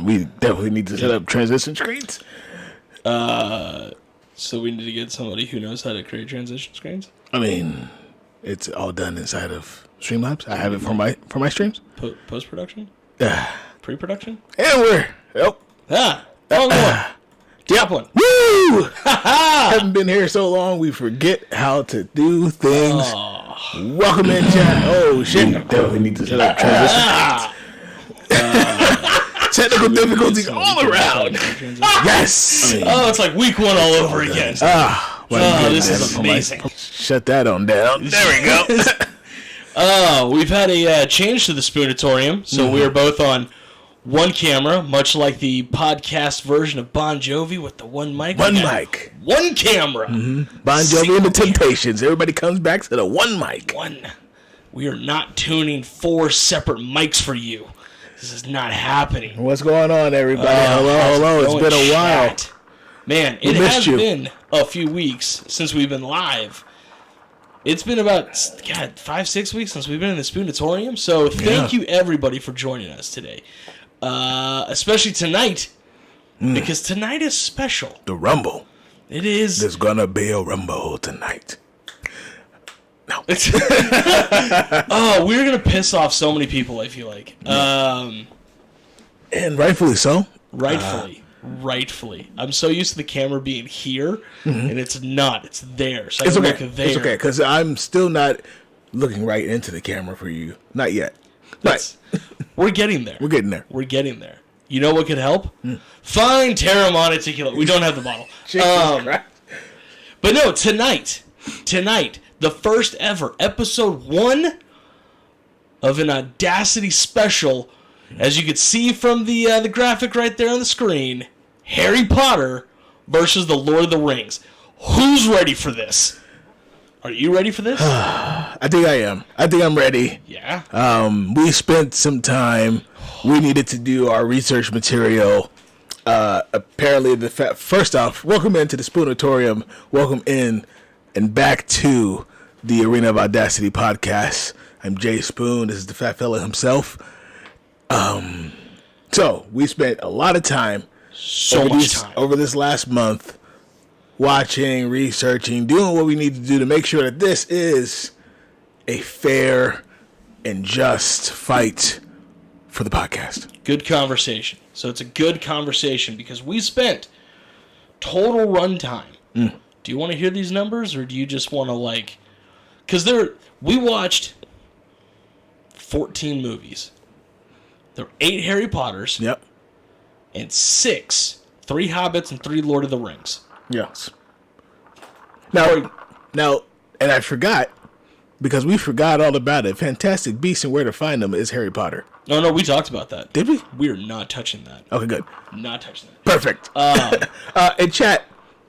We definitely need to set up transition screens. So we need to get somebody who knows how to create transition screens. I mean, it's all done inside of Streamlabs. I have it for my streams. Post production, pre production, and we're top one. Woo! Haven't been here so long, we forget how to do things. Welcome in, chat. Oh shit! Definitely need to set up transition. Technical difficulties all around. Yes. It's like week one all over again. This is amazing. Shut that on down. There we go. We've had a change to the Spoonatorium, so we are both on one camera, much like the podcast version of Bon Jovi with the one mic. One mic. One camera. Mm-hmm. Bon Jovi and the Temptations. Everybody comes back to the one mic. We are not tuning 4 separate mics for you. This is not happening. What's going on, everybody? Hello. It's been a while. Man, it has been a few weeks since we've been live. It's been about, 5-6 weeks since we've been in the Spoonatorium. So thank you, everybody, for joining us today. Especially tonight, because tonight is special. The Rumble. It is. There's going to be a Rumble tonight. No. We're going to piss off so many people, I feel like. And rightfully so. Rightfully. I'm so used to the camera being here, and it's not. It's there. So it's I okay. look there. It's okay, because I'm still not looking right into the camera for you. Not yet. But we're getting there. We're getting there. You know what could help? Fine, Terra Monticulate. We don't have the bottle. But no, tonight, the first ever episode 1 of an Audacity Special, as you can see from the graphic right there on the screen, Harry Potter versus the Lord of the Rings. Who's ready for this? Are you ready for this? I think I am. I think I'm ready. Yeah. We spent some time. We needed to do our research material. Apparently, first off, welcome into the Spoonatorium. Welcome in and back to the Arena of Audacity podcast. I'm Jay Spoon. This is the fat fella himself. So we spent a lot of time, over this last month, watching, researching, doing what we need to do to make sure that this is a fair and just fight for the podcast. Good conversation. So it's a good conversation because we spent total runtime. Do you want to hear these numbers, or do you just want to because we watched 14 movies. There were 8 Harry Potters. Yep. And 3 Hobbits and 3 Lord of the Rings. Yes. Now, and I forgot, because we forgot all about it. Fantastic Beasts and Where to Find Them is Harry Potter. No, we talked about that. Did we? We're not touching that. Okay, good. Not touching that. Perfect. And chat,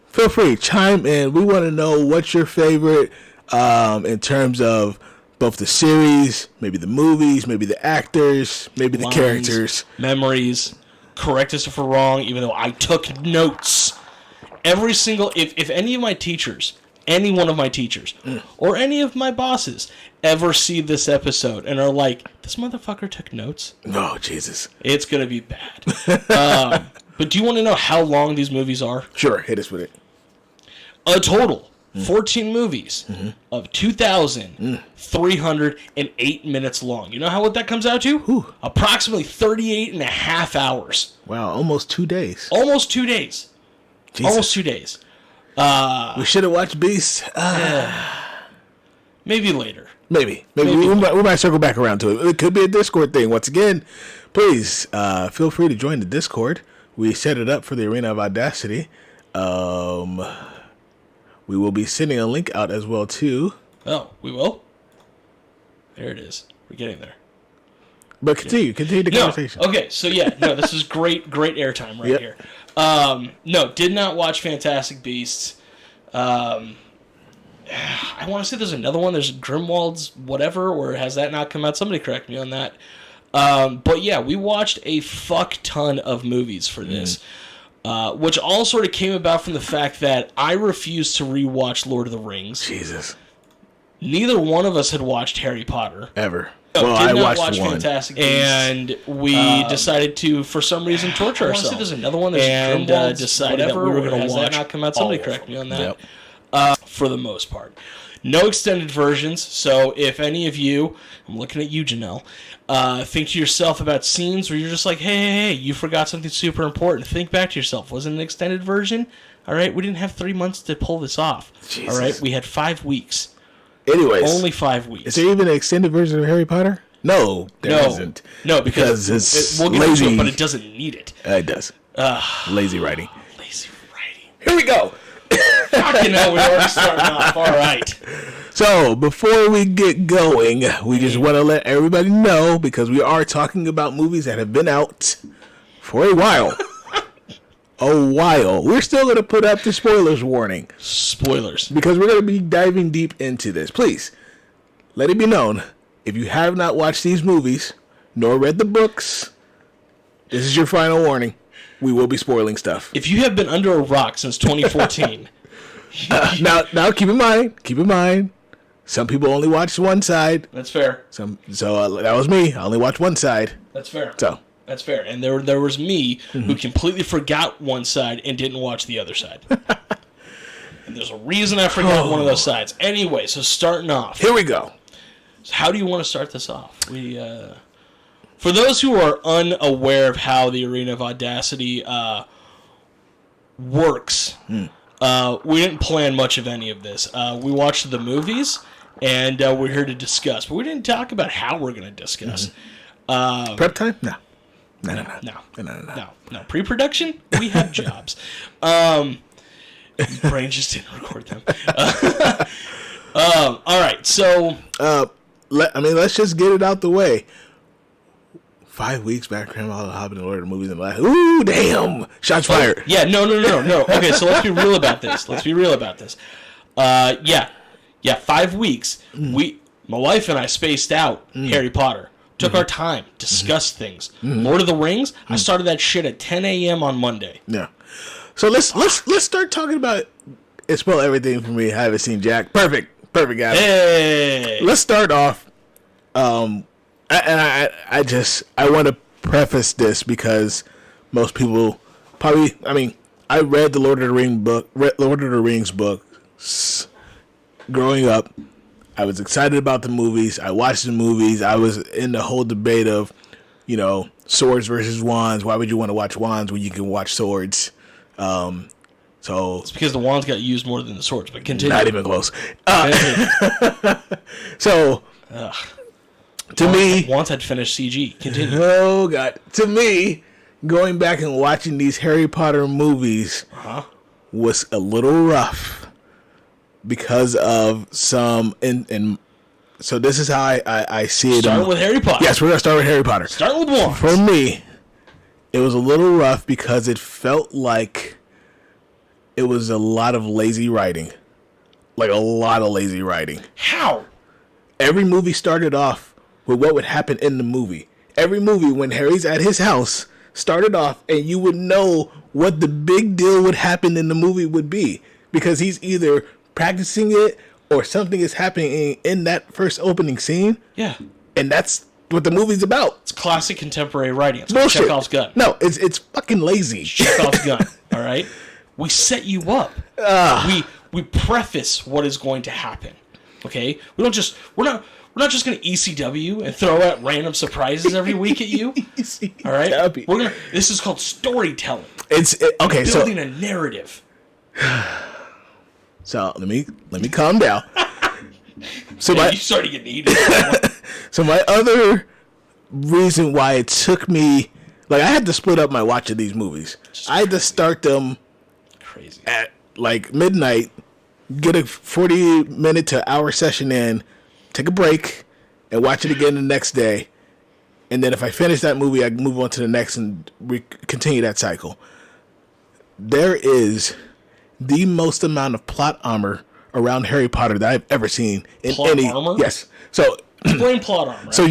feel free, chime in. We want to know what's your favorite in terms of both the series, maybe the movies, maybe the actors, maybe the characters. Memories. Correct us if we're wrong, even though I took notes. Every single... If any of my teachers, any one of my teachers, or any of my bosses ever see this episode and are like, this motherfucker took notes? Oh, Jesus. It's going to be bad. But do you want to know how long these movies are? Sure, hit us with it. A total 14 movies of 2,308 minutes long. You know what that comes out to? Ooh. Approximately 38 and a half hours. Wow, almost 2 days. Almost 2 days. Jesus. Almost 2 days. We should have watched Beast. Maybe later. Maybe. We might circle back around to it. It could be a Discord thing. Once again, please feel free to join the Discord. We set it up for the Arena of Audacity. We will be sending a link out as well, too. Oh, we will? There it is. We're getting there. But continue the conversation. Okay, so this is great airtime right here. No, did not watch Fantastic Beasts. I want to say there's another one. There's Grimwald's whatever, or has that not come out? Somebody correct me on that. But yeah, we watched a fuck ton of movies for this. Which all sort of came about from the fact that I refused to rewatch Lord of the Rings. Jesus. Neither one of us had watched Harry Potter. Ever. I not watched watch one. Fantastic Beasts. And we decided to, for some reason, torture ourselves. There's another one. And decided that we were going to watch. That not come out? Somebody correct me on that. Yep. For the most part. No extended versions, so if any of you, I'm looking at you, Janelle, think to yourself about scenes where you're just like, hey, you forgot something super important. Think back to yourself. Was it an extended version? All right, we didn't have 3 months to pull this off. Jesus. All right, we had 5 weeks. Anyways. Only 5 weeks. Is there even an extended version of Harry Potter? No, there isn't. No, because we'll get into it, but it doesn't need it. It does. Lazy writing. Lazy writing. Here we go. Fucking hell, we already started off. All right. So, before we get going, we just want to let everybody know, because we are talking about movies that have been out for a while. We're still going to put up the spoilers warning. Spoilers. Because we're going to be diving deep into this. Please, let it be known, if you have not watched these movies, nor read the books, this is your final warning. We will be spoiling stuff. If you have been under a rock since 2014... now keep in mind, some people only watch one side. That's fair. So that was me. I only watched one side. That's fair. So that's fair. And there was me who completely forgot one side and didn't watch the other side. And there's a reason I forgot one of those sides. Anyway, so starting off. Here we go. So how do you want to start this off? For those who are unaware of how the Arena of Audacity works, we didn't plan much of any of this. We watched the movies, and we're here to discuss. But we didn't talk about how we're going to discuss. Prep time? No. No. Pre-production? We have jobs. Brain just didn't record them. All right, so... let's just get it out the way. 5 weeks background all the Hobbit and Lord of the movies and like, ooh, damn, shots fired. Yeah, no. Okay, so let's be real about this. Yeah, 5 weeks. My wife and I spaced out Harry Potter. Took our time, discussed things. Lord of the Rings. I started that shit at 10 a.m. on Monday. Yeah. So let's start talking about it. Spoil everything for me. I haven't seen Jack. Perfect, guys. Hey. Let's start off. I want to preface this because most people probably, I read the Lord of the Rings books growing up. I was excited about the movies. I watched the movies. I was in the whole debate of, swords versus wands. Why would you want to watch wands when you can watch swords? So it's because the wands got used more than the swords, but continue. Not even close. So, to me, wands had finished CG. Continue. Oh God! To me, going back and watching these Harry Potter movies was a little rough because of some. So this is how I see it. Start with Harry Potter. Yes, we're gonna start with Harry Potter. Start with wands. For me, it was a little rough because it felt like it was a lot of lazy writing. Like a lot of lazy writing. How? Every movie started off with what would happen in the movie. Every movie, when Harry's at his house, started off and you would know what the big deal would happen in the movie would be. Because he's either practicing it or something is happening in that first opening scene. Yeah. And that's what the movie's about. It's classic contemporary writing. It's bullshit. Chekhov's gun. No, it's fucking lazy. Chekhov's gun. All right? We set you up. We preface what is going to happen. Okay? We're not just going to ECW and throw out random surprises every week at you. All right? This is called storytelling. Okay, building a narrative. So let me calm down. So you started getting heated. So my other reason why it took me, I had to split up my watch of these movies. I had to start them crazy at midnight, get a 40-minute to hour session in, take a break, and watch it again the next day. And then if I finish that movie, I move on to the next and continue that cycle. There is the most amount of plot armor around Harry Potter that I've ever seen in plot armor? Yes. So explain plot armor. So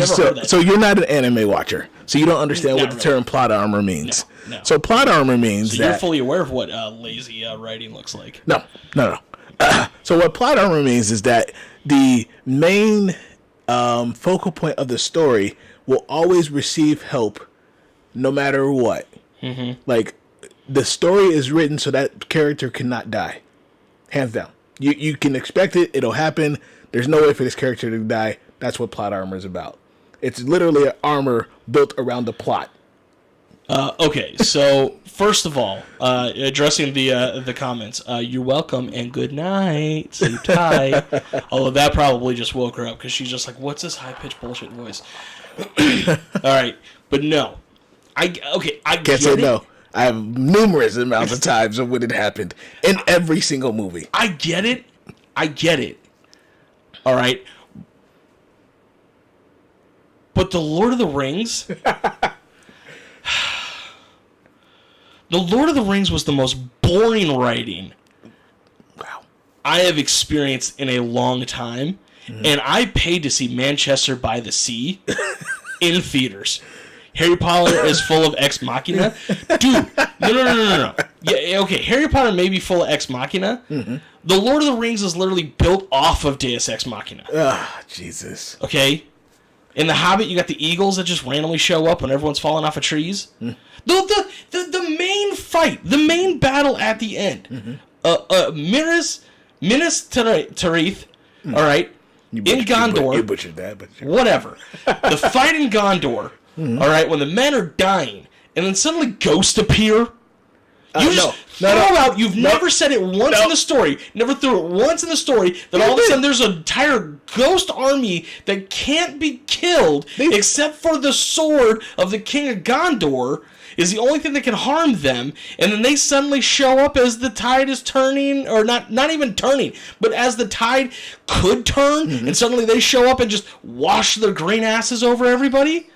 you're not an anime watcher, so you don't understand what the term plot armor means. No. So plot armor means you're fully aware of what lazy writing looks like. No. So what plot armor means is that the main focal point of the story will always receive help no matter what. Mm-hmm. Like, the story is written so that character cannot die. Hands down. You can expect it. It'll happen. There's no way for this character to die. That's what plot armor is about. It's literally an armor built around the plot. Okay, so first of all, addressing the comments, you're welcome and good night. Sleep tight. Although that probably just woke her up because she's just like, what's this high-pitched bullshit voice? All right, but no. I Can't say no. I have numerous amounts of times of when it happened in every single movie. I get it. All right. But the Lord of the Rings... The Lord of the Rings was the most boring writing I have experienced in a long time. Mm-hmm. And I paid to see Manchester by the Sea in theaters. Harry Potter is full of Ex Machina. Dude, no. Yeah, okay, Harry Potter may be full of Ex Machina. Mm-hmm. The Lord of the Rings is literally built off of Deus Ex Machina. Ah, Jesus. Okay? In The Hobbit, you got the eagles that just randomly show up when everyone's falling off of trees. Mm. The main fight, the main battle at the end, Minas Tirith, all right, in Gondor. You butchered that, but sure. Whatever. The fight in Gondor, all right, when the men are dying, and then suddenly ghosts appear. You just throw out. You've never said it once in the story. Never threw it once in the story. That all of a sudden there's an entire ghost army that can't be killed except for the sword of the King of Gondor is the only thing that can harm them. And then they suddenly show up as the tide is turning, or not even turning, but as the tide could turn, and suddenly they show up and just wash their green asses over everybody.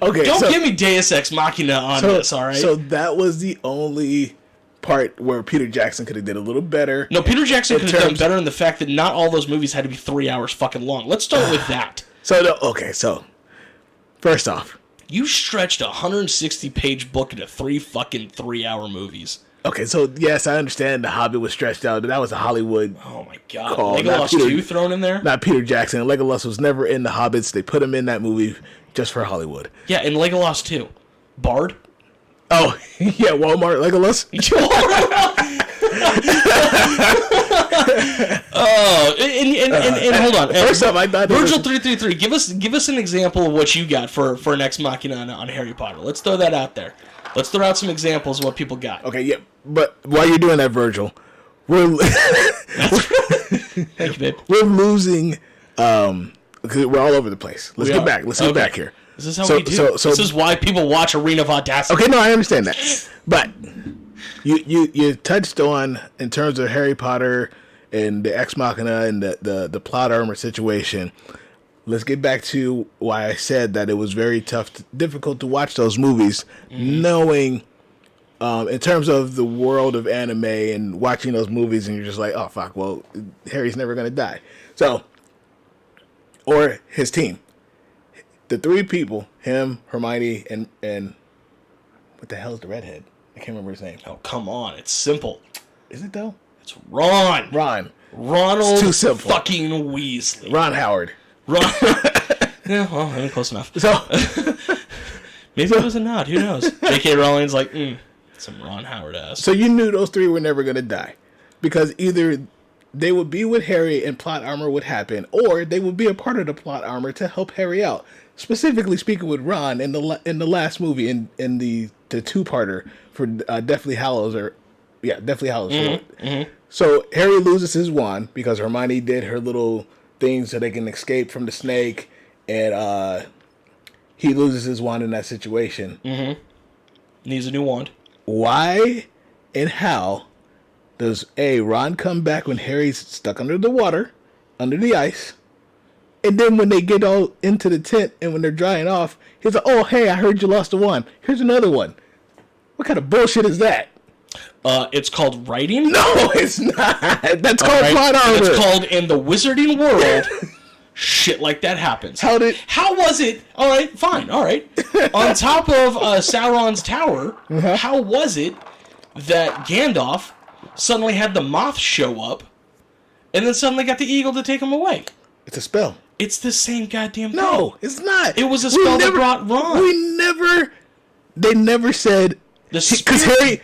Okay, don't give me Deus Ex Machina on this, all right? So that was the only part where Peter Jackson could have did a little better. No, Peter Jackson could have done better in the fact that not all those movies had to be 3 hours fucking long. Let's start with that. So first off, you stretched a 160-page book into 3-hour movies. Okay, so yes, I understand the Hobbit was stretched out. That was a Hollywood. Oh my god, Legolas 2 thrown in there? Not Peter Jackson. Legolas was never in the Hobbits. They put him in that movie just for Hollywood. Yeah, in Legolas 2. Bard? Oh, yeah, Walmart Legolas. Oh, and hold on. First off, I thought Virgil 333. Give us an example of what you got for an Ex Machina on Harry Potter. Let's throw that out there. Let's throw out some examples of what people got. Okay, yeah, but while you're doing that, Virgil, we're Thank you, babe. We're losing. Because we're all over the place. Let's get back. Let's get back here. This is how we do. This is why people watch Arena of Audacity. Okay, no, I understand that. But you touched on, in terms of Harry Potter and the Ex Machina and the plot armor situation, let's get back to why I said that it was very difficult to watch those movies, knowing, in terms of the world of anime and watching those movies, and you're just like, oh, fuck, well, Harry's never going to die. So, or his team. The three people, him, Hermione, and what the hell is the redhead? I can't remember his name. Oh, come on. It's simple. Is it, though? It's Ron. Ronald it's too simple. Fucking Weasley. Ron Howard. Yeah, well, I mean, close enough. So maybe it was a nod. Who knows? J.K. Rowling's like, some Ron Howard ass. So you knew those three were never going to die. Because either they would be with Harry and plot armor would happen, or they would be a part of the plot armor to help Harry out. Specifically speaking with Ron in the last movie, in the two-parter for Deathly Hallows, Deathly Hallows. Mm-hmm. So Harry loses his wand because Hermione did her little thing so they can escape from the snake, and he loses his wand in that situation. Mm-hmm. Needs a new wand. Why and how does Ron come back when Harry's stuck under the water, under the ice? And then when they get all into the tent and when they're drying off, he's like, oh, hey, I heard you lost a wand. Here's another one. What kind of bullshit is that? It's called writing? No, it's not. That's called plot armor. It's called in the wizarding world. Shit like that happens. How was it? All right, fine. All right. On top of Sauron's tower, how was it that Gandalf suddenly had the moth show up and then suddenly got the eagle to take him away? It's a spell. It's the same goddamn thing. No, it's not. It was a spell that brought Ron. They never said... Because Harry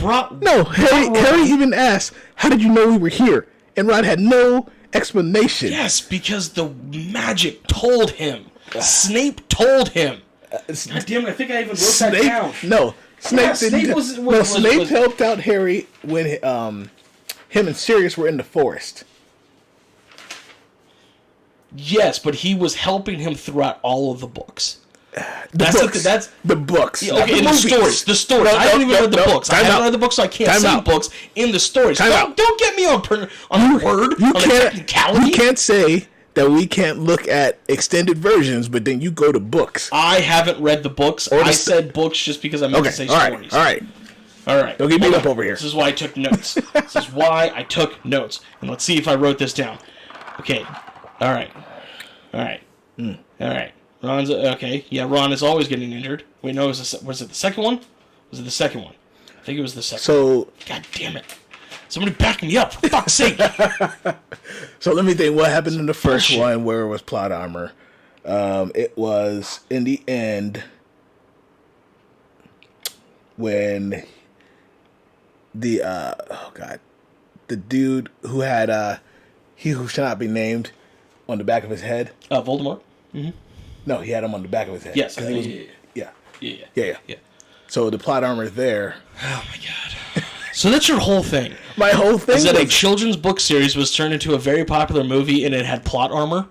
even asked, how did you know we were here? And Ron had no explanation. Yes, because the magic told him. Snape told him. God damn it, I think I even wrote that down. No, Snape helped out Harry when him and Sirius were in the forest. Yes, but he was helping him throughout all of the books. That's the books. Yeah, okay, in the stories. The stories. I haven't even read the books. I haven't read the books, so I can't say books. In the stories. Don't get me on the word, on the technicality. You can't say that we can't look at extended versions, but then you go to books. I haven't read the books. I said books just because I meant to say stories. All right. Don't get beat up over here. This is why I took notes. And let's see if I wrote this down. Okay. All right. Ron's okay. Yeah, Ron is always getting injured. Wait, no, was it the second one? Was it the second one? I think it was the second one. God damn it. Somebody back me up, for fuck's sake. So let me think what happened in the first one where it was plot armor. It was in the end when the dude who had he who shall not be named on the back of his head. Voldemort? Mm-hmm. No, he had him on the back of his head. Yes, Yeah. So the plot armor there. Oh my god. So that's your whole thing. My whole thing is that a children's book series was turned into a very popular movie and it had plot armor?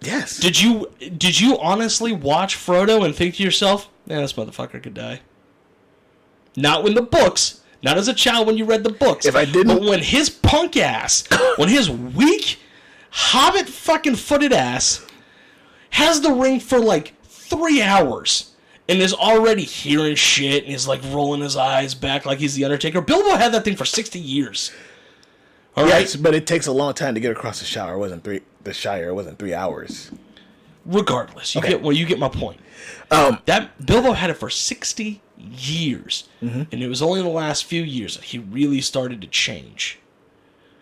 Yes. Did you honestly watch Frodo and think to yourself, this motherfucker could die? Not when the books, not as a child when you read the books. If I didn't, but when his punk ass, when his weak hobbit fucking footed ass has the ring for like 3 hours and is already hearing shit and is like rolling his eyes back like he's the Undertaker. Bilbo had that thing for 60 years. All right, but it takes a long time to get across the Shire. It wasn't 3 hours. Regardless, you get my point. That Bilbo had it for 60 years, and it was only in the last few years that he really started to change.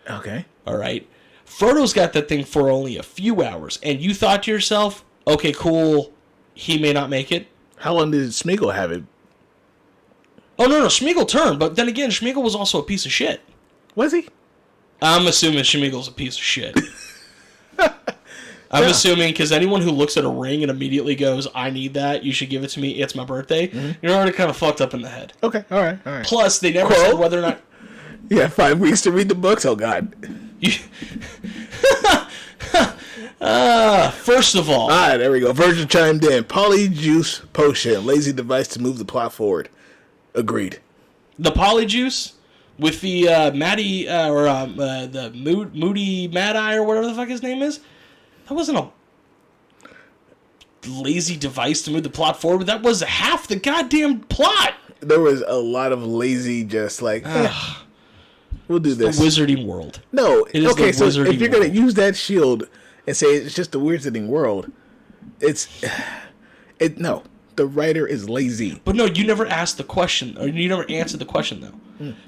Okay. All right. Frodo's got that thing for only a few hours, and you thought to yourself, okay, cool, he may not make it. How long did Smeagol have it? Oh, no, Smeagol turned, but then again, Smeagol was also a piece of shit. Was he? I'm assuming Smeagol's a piece of shit. I'm assuming, because anyone who looks at a ring and immediately goes, I need that, you should give it to me, it's my birthday, you're already kind of fucked up in the head. Okay, all right. Plus, they never said whether or not... You have 5 weeks to read the books? Oh, God. First of all... there we go. Virgil chimed in. Polyjuice potion. Lazy device to move the plot forward. Agreed. The Polyjuice with the the Moody Mad Eye or whatever the fuck his name is, that wasn't a lazy device to move the plot forward. That was half the goddamn plot. There was a lot of lazy just like... We'll do this. The Wizarding World. No. It is okay, the so Wizarding if you're going to use that shield and say it's just the Wizarding World, no. The writer is lazy. But no, you never asked the question, or you never answered the question, though.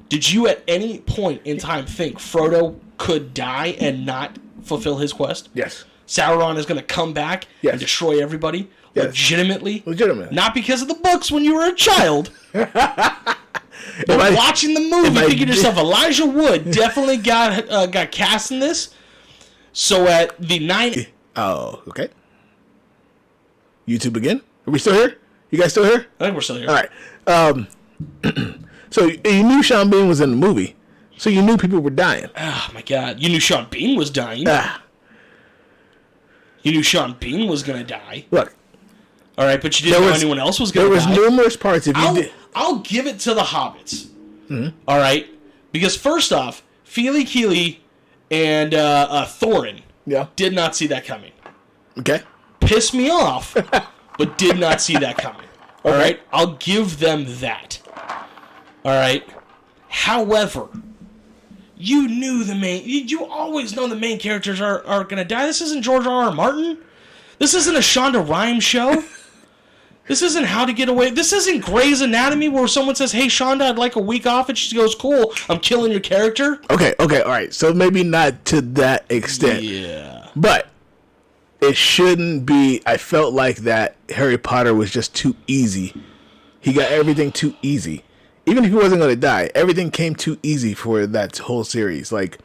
Did you at any point in time think Frodo could die and not fulfill his quest? Yes. Sauron is going to come back and destroy everybody? Yes. Legitimately? Legitimately. Not because of the books when you were a child. But watching the movie, thinking to yourself, Elijah Wood definitely got cast in this. So at the 9... Oh, okay. YouTube again? Are we still here? You guys still here? I think we're still here. All right. So you knew Sean Bean was in the movie. So you knew people were dying. Oh, my God. You knew Sean Bean was dying. You knew Sean Bean was going to die. Look. All right, but you didn't know anyone else was going to die. There was numerous parts. I'll give it to the Hobbits. All right? Because first off, Feely Keely and Thorin did not see that coming. Okay. Pissed me off, but did not see that coming. All right? I'll give them that. All right? However, you knew you always know the main characters are going to die. This isn't George R.R. Martin. This isn't a Shonda Rhimes show. This isn't How to Get Away. This isn't Grey's Anatomy where someone says, hey, Shonda, I'd like a week off. And she goes, cool, I'm killing your character. Okay, all right. So maybe not to that extent. Yeah. But it shouldn't be. I felt like that Harry Potter was just too easy. He got everything too easy. Even if he wasn't going to die, everything came too easy for that whole series. Like,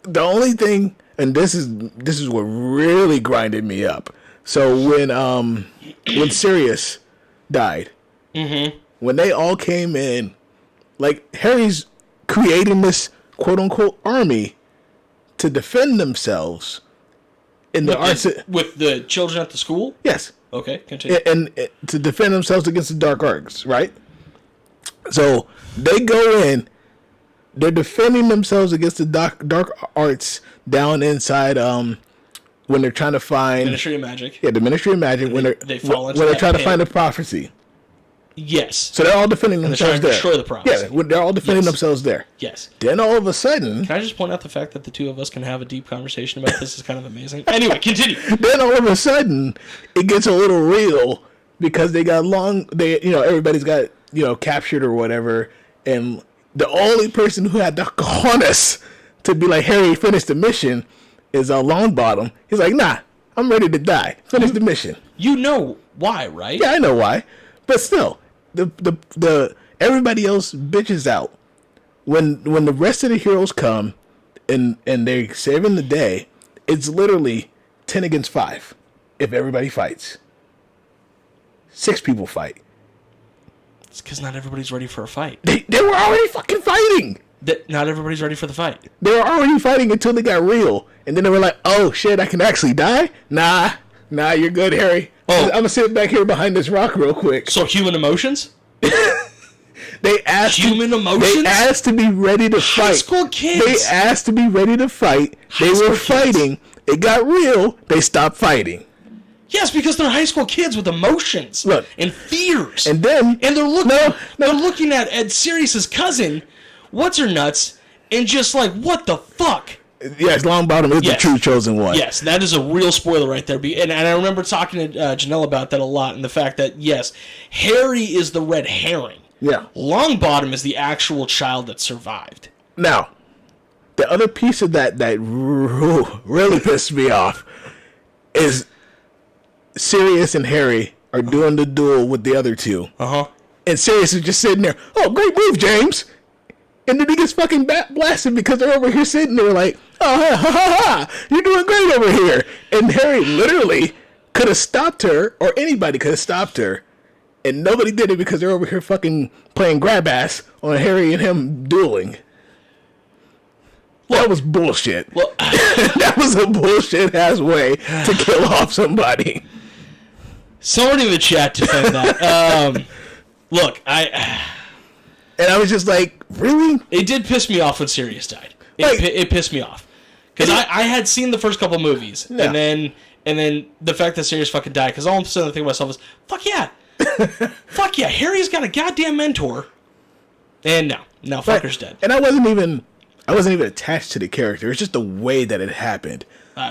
the only thing, and this is what really grinded me up. So when Sirius died, when they all came in, like, Harry's creating this quote unquote army to defend themselves in the arts with the children at the school. Yes. Okay, continue. And to defend themselves against the dark arts, right? So they go in, they're defending themselves against the dark arts down inside. When they're trying to find Ministry of Magic. Yeah, the Ministry of Magic. When they're trying to find a prophecy. Yes. So they're all defending themselves there. Destroy the prophecy. Yeah, they're all defending themselves there. Yes. Then all of a sudden, can I just point out the fact that the two of us can have a deep conversation about this is kind of amazing. Anyway, continue. Then all of a sudden, it gets a little real because they got everybody's got captured or whatever, and the only person who had the cojones to be like, Harry, finish the mission, is Longbottom. He's like, nah, I'm ready to die. Finish the mission. You know why, right? Yeah, I know why, but still. The everybody else bitches out when the rest of the heroes come and they're saving the day. It's literally 10 against 5 if everybody fights. 6 people fight. It's because not everybody's ready for a fight. They were already fucking fighting. Not everybody's ready for the fight. They were already fighting until they got real, and then they were like, "Oh shit, I can actually die." Nah, you're good, Harry. Oh. I'm gonna sit back here behind this rock real quick. So human emotions? They asked to be ready to fight. High school kids. They asked to be ready to fight. They were fighting. It got real. They stopped fighting. Yes, because they're high school kids with emotions and fears. And then they're looking. They're looking at Sirius's cousin, what's her nuts, and just like, what the fuck? Yes, Longbottom is the true chosen one. Yes, that is a real spoiler right there. And I remember talking to Janelle about that a lot, and the fact that, yes, Harry is the red herring. Yeah. Longbottom is the actual child that survived. Now, the other piece of that really pissed me off is Sirius and Harry are doing the duel with the other two. Uh-huh. And Sirius is just sitting there, oh, great move, James. And then he gets fucking blasted because they're over here sitting there like, oh, ha, ha, ha, ha, you're doing great over here. And Harry literally could have stopped her, or anybody could have stopped her. And nobody did it because they're over here fucking playing grab ass on Harry and him dueling. That was bullshit. Well, that was a bullshit ass way to kill off somebody. Somebody in the chat defend that. Look, And I was just like, really? It did piss me off when Sirius died. It pissed me off. Because I had seen the first couple movies. Yeah. And then the fact that Sirius fucking died. Because all of a sudden I think to myself is, fuck yeah. Fuck yeah. Harry's got a goddamn mentor. And now fucker's dead. And I wasn't even attached to the character. It's just the way that it happened.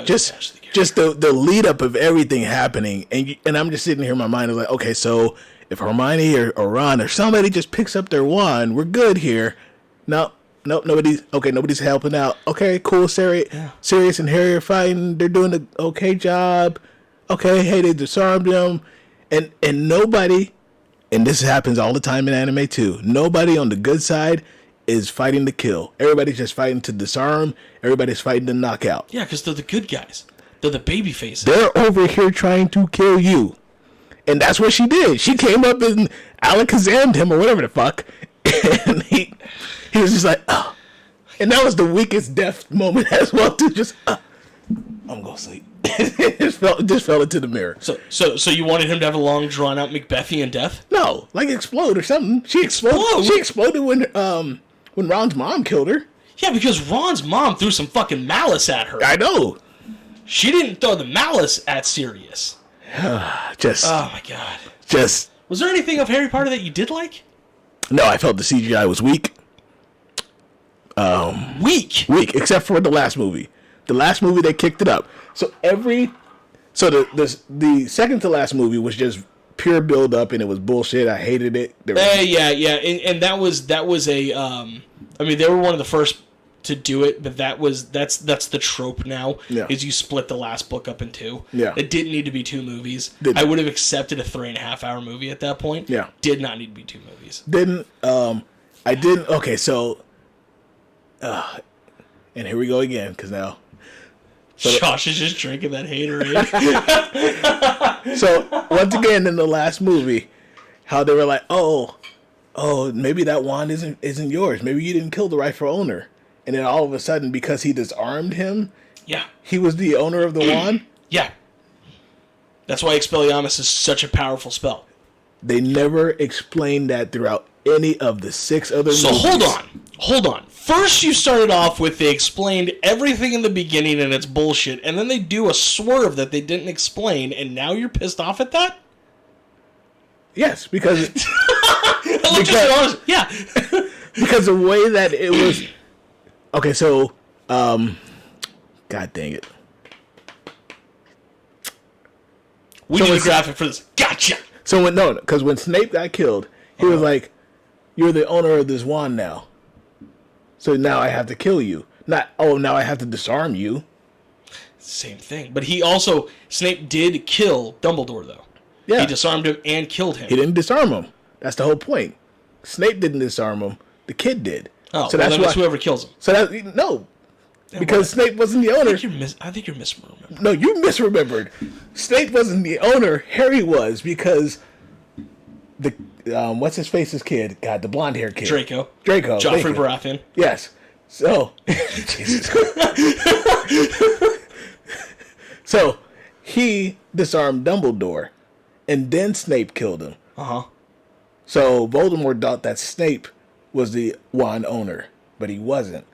Just the lead up of everything happening. And I'm just sitting here in my mind. I was like, okay, so if Hermione or Ron or somebody just picks up their wand, we're good here. Nope, nobody's helping out. Okay, cool, Sirius and Harry are fighting. They're doing an okay job. Okay, hey, they disarmed them. And nobody, and this happens all the time in anime too, nobody on the good side is fighting to kill. Everybody's just fighting to disarm. Everybody's fighting to knock out. Yeah, because they're the good guys. They're the baby faces. They're over here trying to kill you. And that's what she did. She came up and Alakazammed him or whatever the fuck. And he was just like, oh. And that was the weakest death moment as well, too. Just, I'm going to sleep. just fell into the mirror. So you wanted him to have a long, drawn-out Macbethian death? No, like explode or something. She exploded. She exploded when Ron's mom killed her. Yeah, because Ron's mom threw some fucking malice at her. I know. She didn't throw the malice at Sirius. Oh my god. Was there anything of Harry Potter that you did like? No, I felt the CGI was weak. Weak, except for the last movie. The last movie they kicked it up. So the second to last movie was just pure build up and it was bullshit. I hated it. Yeah, and that was a I mean, they were one of the first to do it, but that's the trope now. Yeah. Is you split the last book up in two. Yeah. It didn't need to be 2 movies. Didn't. I would have accepted a 3.5 hour movie at that point. Yeah. Did not need to be 2 movies. I didn't. Okay, so, and here we go again, because now. Josh is just drinking that haterade. So once again, in the last movie, how they were like, oh, maybe that wand isn't yours. Maybe you didn't kill the rightful owner. And then all of a sudden, because he disarmed him, Yeah. he was the owner of the wand. Yeah. That's why Expelliarmus is such a powerful spell. They never explained that throughout any of the 6 other movies. So hold on. First you started off with they explained everything in the beginning and it's bullshit, and then they do a swerve that they didn't explain, and now you're pissed off at that? Yes, because yeah. because the way that it was. Okay, so, God dang it. We need a graphic for this. Gotcha! So because when Snape got killed, he was like, "You're the owner of this wand now. So now I have to kill you. Not, now I have to disarm you." Same thing. But Snape did kill Dumbledore, though. Yeah. He disarmed him and killed him. He didn't disarm him. That's the whole point. Snape didn't disarm him. The kid did. Oh, so that's why, whoever kills him. So that no, because Snape wasn't the owner. I think you're misremembering. No, you misremembered. Snape wasn't the owner. Harry was, because the what's his face's kid? God, the blonde haired kid. Draco. Draco. Joffrey Baratheon. Yes. So Jesus Christ. So he disarmed Dumbledore, and then Snape killed him. So Voldemort thought that Snape was the wand owner, but he wasn't.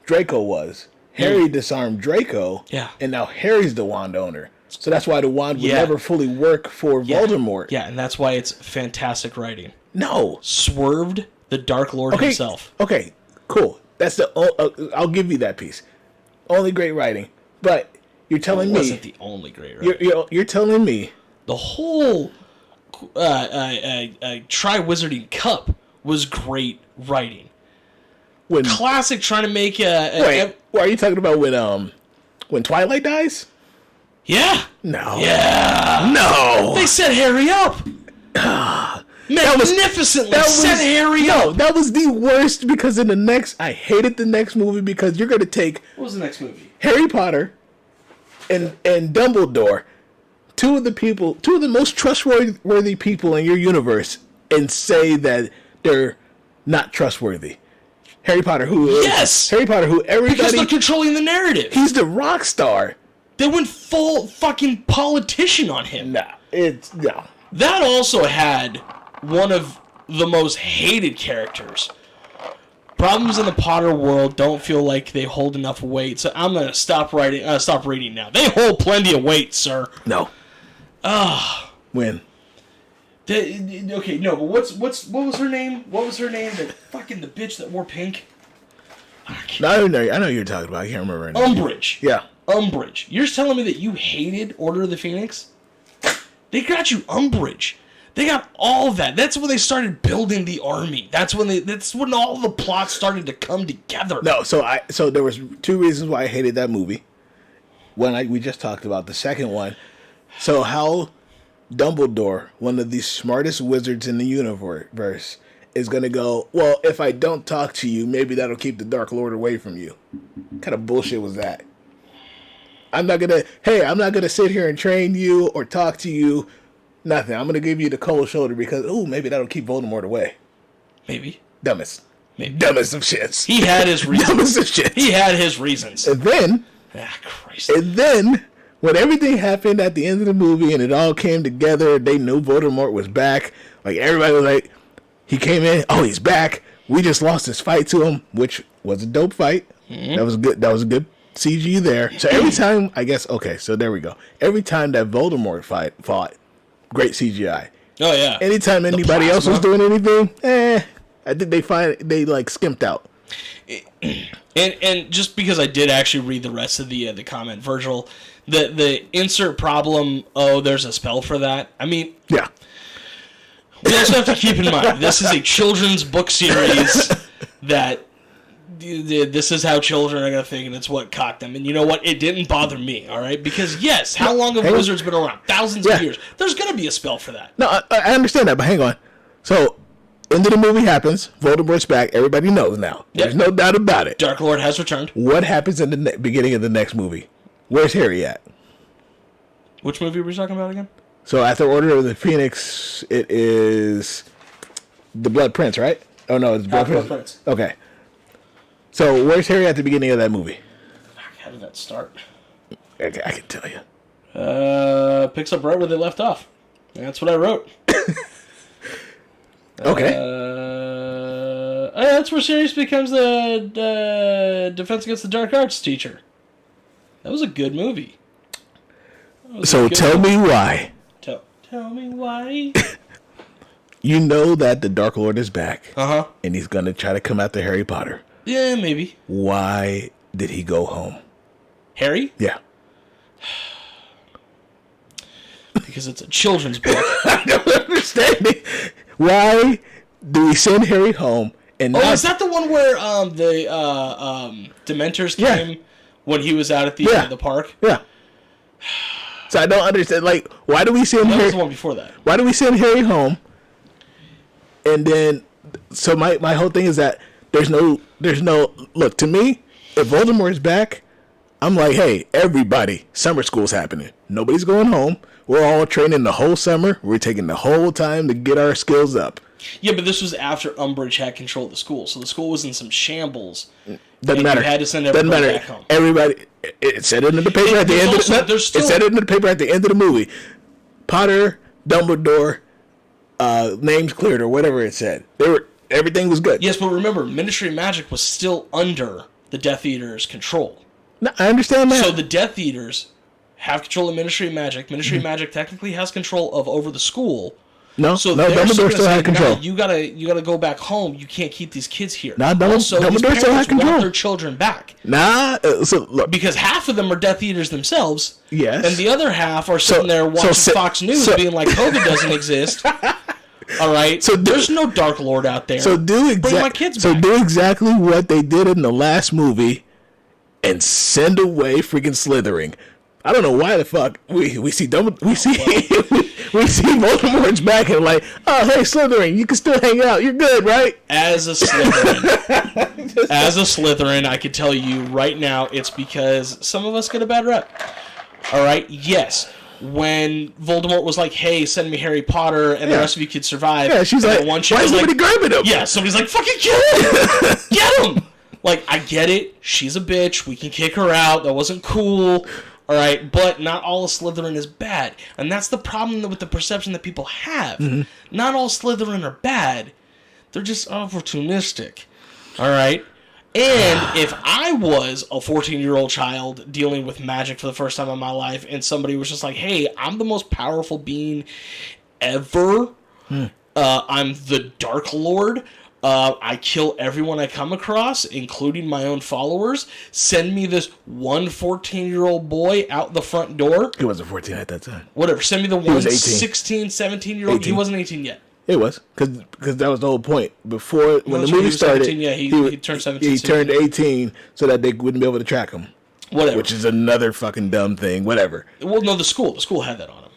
Draco was. Harry disarmed Draco, and now Harry's the wand owner. So that's why the wand would never fully work for Voldemort. Yeah, and that's why it's fantastic writing. No. Swerved the Dark Lord himself. Okay, cool. That's I'll give you that piece. Only great writing. But you're telling me... It wasn't the only great writing. You're telling me... The whole Tri-Wizarding Cup was great writing. Classic trying to make Wait, what are you talking about when Twilight dies? Yeah. No. Yeah. No. They set Harry up. Magnificently set Harry up. No, that was the worst, because in the next... I hated the next movie because you're going to take... What was the next movie? Harry Potter and Dumbledore, two of the most trustworthy people in your universe, and say that they're not trustworthy. Harry Potter, who everybody... Because they're controlling the narrative. He's the rock star. They went full fucking politician on him. No. That also had one of the most hated characters. Problems in the Potter world don't feel like they hold enough weight, so I'm gonna stop reading now. They hold plenty of weight, sir. No. When? Okay, no, but what was her name? What was her name? The bitch that wore pink. No, I know who you're talking about. I can't remember her name. Umbridge. Yeah. Umbridge. You're telling me that you hated Order of the Phoenix? They got you Umbridge. They got all of that. That's when they started building the army. That's when all the plots started to come together. No, so there was 2 reasons why I hated that movie. One we just talked about. The second one, so how Dumbledore, one of the smartest wizards in the universe, is going to go, well, if I don't talk to you, maybe that'll keep the Dark Lord away from you. What kind of bullshit was that? I'm not going to sit here and train you or talk to you. Nothing. I'm going to give you the cold shoulder because, maybe that'll keep Voldemort away. Maybe. Dumbest. Maybe. Dumbest of shits. He had his reasons. Dumbest of shits. He had his reasons. And then... Christ. And then, when everything happened at the end of the movie and it all came together, they knew Voldemort was back. Like, everybody was like, he came in, he's back. We just lost this fight to him, which was a dope fight. Mm-hmm. That was a good CG there. So every time, so there we go. Every time that Voldemort fought, great CGI. Oh, yeah. Anytime anybody else was doing anything, I think they skimped out. And just because I did actually read the rest of the comment, Virgil, the insert problem, there's a spell for that. I mean... Yeah. We also have to keep in mind, this is a children's book series that this is how children are going to think, and it's what caught them. And you know what? It didn't bother me, all right? Because, yes, how long have wizards been around? Thousands of years. There's going to be a spell for that. No, I understand that, but hang on. So, end of the movie happens. Voldemort's back. Everybody knows now. Yep. There's no doubt about it. Dark Lord has returned. What happens in the beginning of the next movie? Where's Harry at? Which movie were we talking about again? So, after Order of the Phoenix, it is the Blood Prince, right? Oh, no, it's Blood Prince. Okay. So, where's Harry at the beginning of that movie? How did that start? I can tell you. Picks up right where they left off. That's what I wrote. Okay. That's where Sirius becomes the Defense Against the Dark Arts teacher. That was a good movie. So tell me why. Tell me why. You know that the Dark Lord is back. Uh-huh. And he's going to try to come after Harry Potter. Yeah, maybe. Why did he go home? Harry? Yeah. Because it's a children's book. I don't understand it. Why do we send Harry home? And is that the one where the Dementors came when he was out at the park? Yeah. So I don't understand. Like, why do we send Harry? That was the one before that. Why do we send Harry home? And then, so my whole thing is that there's no look, to me, if Voldemort is back, I'm like, hey, everybody, summer school's happening. Nobody's going home. We're all training the whole summer. We're taking the whole time to get our skills up. Yeah, but this was after Umbridge had control of the school, so the school was in some shambles. Doesn't matter. You had to send everybody back home. Everybody, it said it in the paper at the end. It said it in the paper at the end of the movie. Potter, Dumbledore, names cleared or whatever it said. Everything was good. Yes, but remember, Ministry of Magic was still under the Death Eaters' control. No, I understand that. So the Death Eaters have control of Ministry of Magic. Ministry of Magic technically has control over the school. Dumbledore still had control. You gotta go back home. You can't keep these kids here. Dumbledore still had control. Want their children back. So look, because half of them are Death Eaters themselves. Yes. And the other half are sitting there watching Fox News, being like, COVID doesn't exist. All right. So there's no Dark Lord out there. Bring my kids back. So do exactly what they did in the last movie, and send away freaking Slytherin. I don't know why the fuck we see Voldemort's back and like, oh hey Slytherin, you can still hang out. You're good, right? As a Slytherin, I can tell you right now, it's because some of us get a bad rep. All right. Yes. When Voldemort was like, hey, send me Harry Potter and the rest of you kids survive. Yeah, she's like, why is somebody grabbing him? Yeah, somebody's like, fucking kill him! Get him! Like, I get it. She's a bitch. We can kick her out. That wasn't cool. All right, but not all of Slytherin is bad. And that's the problem with the perception that people have. Mm-hmm. Not all Slytherin are bad. They're just opportunistic. All right? And if I was a 14-year-old child dealing with magic for the first time in my life and somebody was just like, hey, I'm the most powerful being ever. I'm the Dark Lord. I kill everyone I come across, including my own followers. Send me this one 14-year-old boy out the front door. He wasn't 14 at that time. Whatever. Send me the one 16, 17-year-old. He wasn't 18 yet. It was, because that was the whole point. Before, when the movie started, 17, he turned 17. He turned 18 so that they wouldn't be able to track him. Whatever. Which is another fucking dumb thing. Whatever. Well, no, the school had that on him.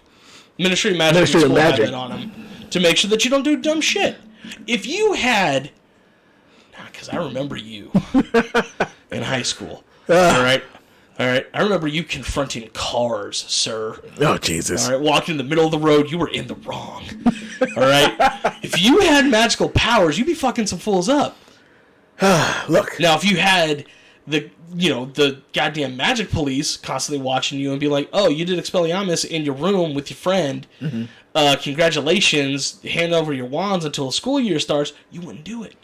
Ministry of Magic had that on him to make sure that you don't do dumb shit. If you had... Because I remember you in high school. All right? I remember you confronting cars, sir. Oh, Jesus. All right? Walking in the middle of the road, you were in the wrong. All right? If you had magical powers, you'd be fucking some fools up. Look. Now, if you had the goddamn magic police constantly watching you and be like, oh, you did Expelliarmus in your room with your friend. Mm-hmm. Congratulations. Hand over your wands until the school year starts. You wouldn't do it.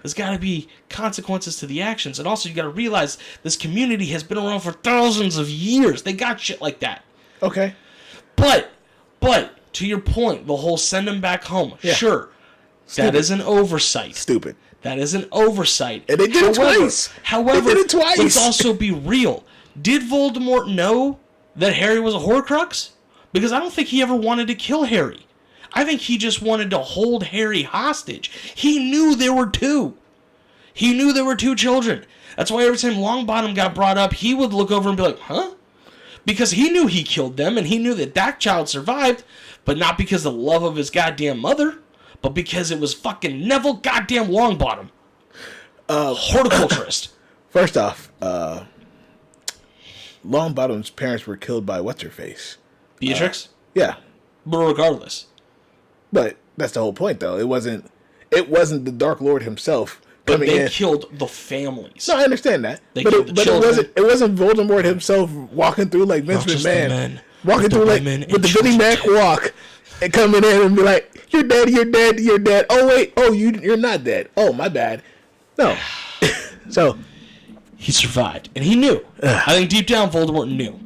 There's got to be consequences to the actions. And also, you got to realize this community has been around for thousands of years. They got shit like that. Okay. But, to your point, the whole send them back home. Yeah. Sure. Stupid. That is an oversight. Stupid. That is an oversight. And they did it twice. However, let's also be real. Did Voldemort know that Harry was a Horcrux? Because I don't think he ever wanted to kill Harry. I think he just wanted to hold Harry hostage. He knew there were two. He knew there were two children. That's why every time Longbottom got brought up, he would look over and be like, huh? Because he knew he killed them, and he knew that child survived, but not because of the love of his goddamn mother, but because it was fucking Neville goddamn Longbottom. Horticulturist. First off, Longbottom's parents were killed by what's-her-face? Beatrix? Yeah. But regardless. But that's the whole point, though. It wasn't the Dark Lord himself But coming they in. killed the families. No, I understand that. They But, killed the children. it wasn't Voldemort himself walking through like Vince Not just the McMahon. men, Walking but the through like women with and the Vinnie Mac children. walk and coming in and be like, you're dead, you're dead, you're dead. Oh, wait. Oh, you're not dead. Oh, my bad. No. So... He survived, and he knew. I think deep down, Voldemort knew.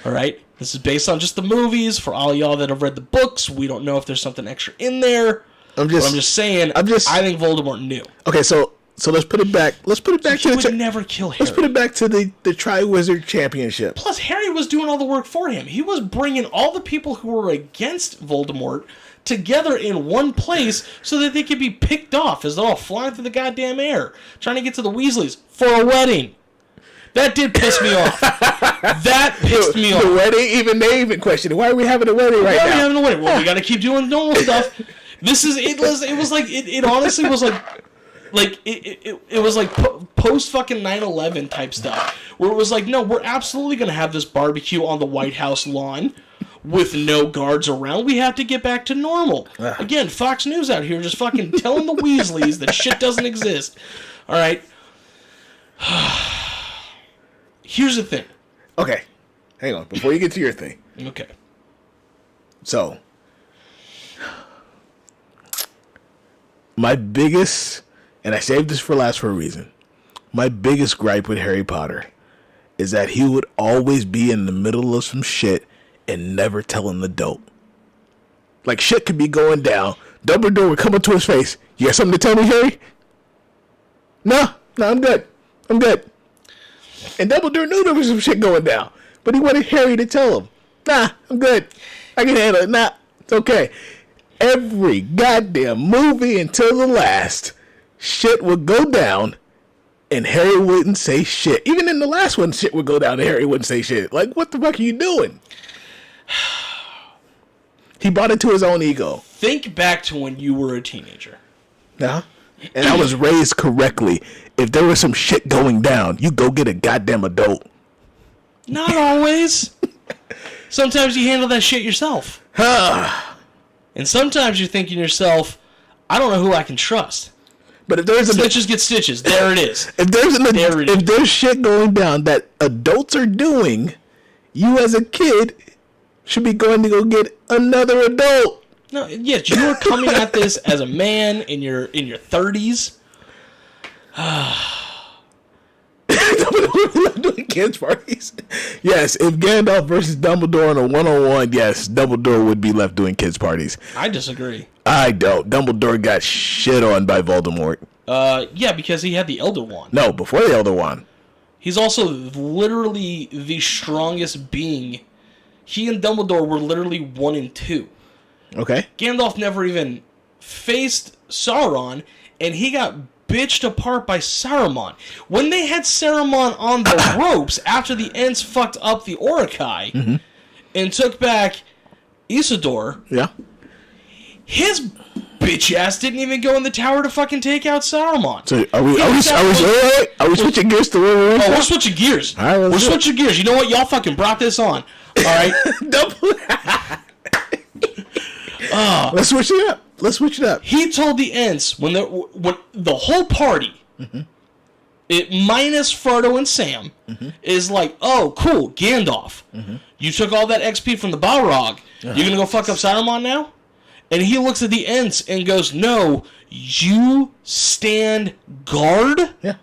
All right? This is based on just the movies. For all y'all that have read the books, we don't know if there's something extra in there. I'm just saying, I think Voldemort knew. Okay, so let's put it back. Let's put it back So to he would never kill Harry. Let's put it back to the Triwizard Championship. Plus, Harry was doing all the work for him. He was bringing all the people who were against Voldemort together in one place so that they could be picked off as they're all flying through the goddamn air, trying to get to the Weasleys for a wedding. That did piss me off. That pissed me off. The wedding, they even questioned, why are we having a wedding right now? Why are we having a wedding? Well, we got to keep doing normal stuff. It honestly was like, it was like post fucking 9/11 type stuff, where it was like, no, we're absolutely going to have this barbecue on the White House lawn with no guards around. We have to get back to normal. Again, Fox News out here just fucking telling the Weasleys that shit doesn't exist. All right. Here's the thing. Okay. Hang on. Before you get to your thing. Okay. So, my biggest, and I saved this for last for a reason, my biggest gripe with Harry Potter is that he would always be in the middle of some shit and never tell an adult. Like, shit could be going down. Dumbledore would come up to his face. You got something to tell me, Harry? No, I'm good. And Dumbledore knew there was some shit going down. But he wanted Harry to tell him. Nah, I'm good. I can handle it. Nah, it's okay. Every goddamn movie until the last, shit would go down and Harry wouldn't say shit. Even in the last one, shit would go down and Harry wouldn't say shit. Like, what the fuck are you doing? He bought into his own ego. Think back to when you were a teenager. Yeah. And I was raised correctly. If there was some shit going down, you go get a goddamn adult. Not always. Sometimes you handle that shit yourself. And sometimes you're thinking to yourself, I don't know who I can trust. But if there's Snitches get stitches. There it is. If there's shit going down that adults are doing, you as a kid should be going to go get another adult. No, yes, you are coming at this as a man in your 30s. Doing kids parties. Yes, if Gandalf versus Dumbledore in a 1-on-1, yes, Dumbledore would be left doing kids parties. I disagree. I don't. Dumbledore got shit on by Voldemort. Yeah, because he had the Elder Wand. No, before the Elder Wand. He's also literally the strongest being. He and Dumbledore were literally 1 and 2. Okay. Gandalf never even faced Sauron, and he got bitched apart by Saruman. When they had Saruman on the ropes after the Ents fucked up the Orokai and took back Isildur, yeah, his bitch ass didn't even go in the tower to fucking take out Saruman. So are we switching gears to where we're we're switching gears. All right, we're switching gears. You know what? Y'all fucking brought this on. All right. Let's switch it up. He told the Ents when the whole party, it minus Frodo and Sam, is like, oh, cool, Gandalf. You took all that XP from the Balrog. You're gonna go fuck up Saruman now? And he looks at the Ents and goes, no, you stand guard? Yeah.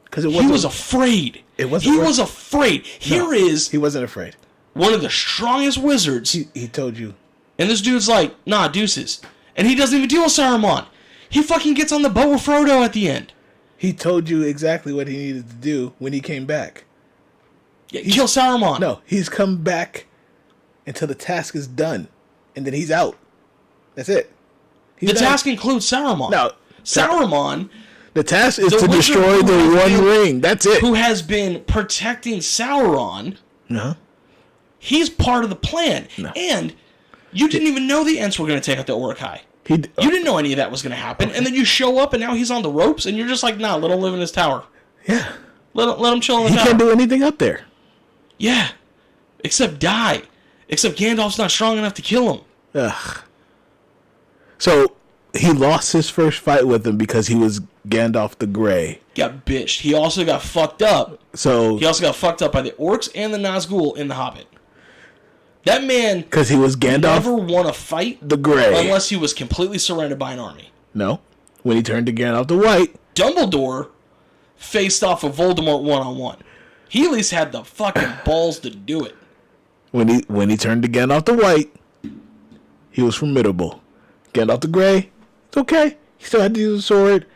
Because he was afraid. He was afraid. He wasn't afraid. One of the strongest wizards. He told you. And this dude's like, nah, deuces. And he doesn't even deal with Saruman. He fucking gets on the boat with Frodo at the end. He told you exactly what he needed to do when he came back. Yeah, kill Saruman. No, he's come back until the task is done. And then he's out. That's it. The task includes Saruman. No. Saruman The task is to destroy the One Ring. That's it. Who has been protecting Sauron. No. He's part of the plan. No. And you didn't even know the Ents were going to take out the Uruk-hai. You didn't know any of that was going to happen. Okay. And then you show up and now he's on the ropes and you're just like, nah, let him live in his tower. Yeah. Let him chill in the tower. He can't do anything up there. Yeah. Except die. Except Gandalf's not strong enough to kill him. Ugh. So he lost his first fight with him because he was Gandalf the Grey. Got bitched. He also got fucked up. So he also got fucked up by the orcs and the Nazgul in the Hobbit. That man, because he was Gandalf, never won a fight the Grey unless he was completely surrounded by an army. No, when he turned to Gandalf the White, Dumbledore faced off with Voldemort 1-on-1. He at least had the fucking balls to do it. When he turned to Gandalf the White, he was formidable. Gandalf the Grey, it's okay. He still had to use a sword,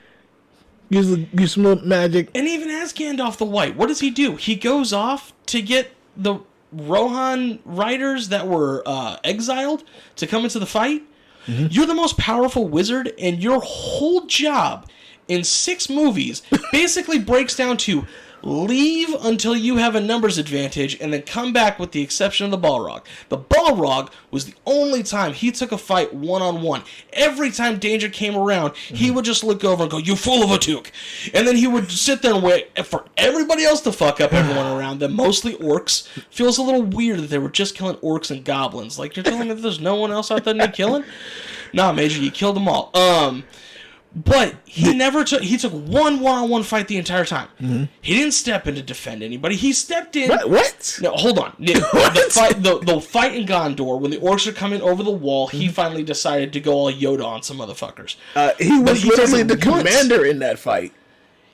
use some magic. And even as Gandalf the White, what does he do? He goes off to get the Rohan riders that were exiled to come into the fight. Mm-hmm. You're the most powerful wizard, and your whole job in 6 movies basically breaks down to leave until you have a numbers advantage and then come back, with the exception of the Balrog. The Balrog was the only time he took a fight one-on-one. Every time danger came around, he would just look over and go, "You fool of a toque." And then he would sit there and wait for everybody else to fuck up everyone around them, mostly orcs. Feels a little weird that they were just killing orcs and goblins. Like, you're telling me that there's no one else out there to killing? Nah, Major, you killed them all. But he never took. He took one-on-one fight the entire time. Mm-hmm. He didn't step in to defend anybody. He stepped in. What? No, hold on. The fight in Gondor, when the orcs are coming over the wall, he finally decided to go all Yoda on some motherfuckers. He was literally the commander in that fight.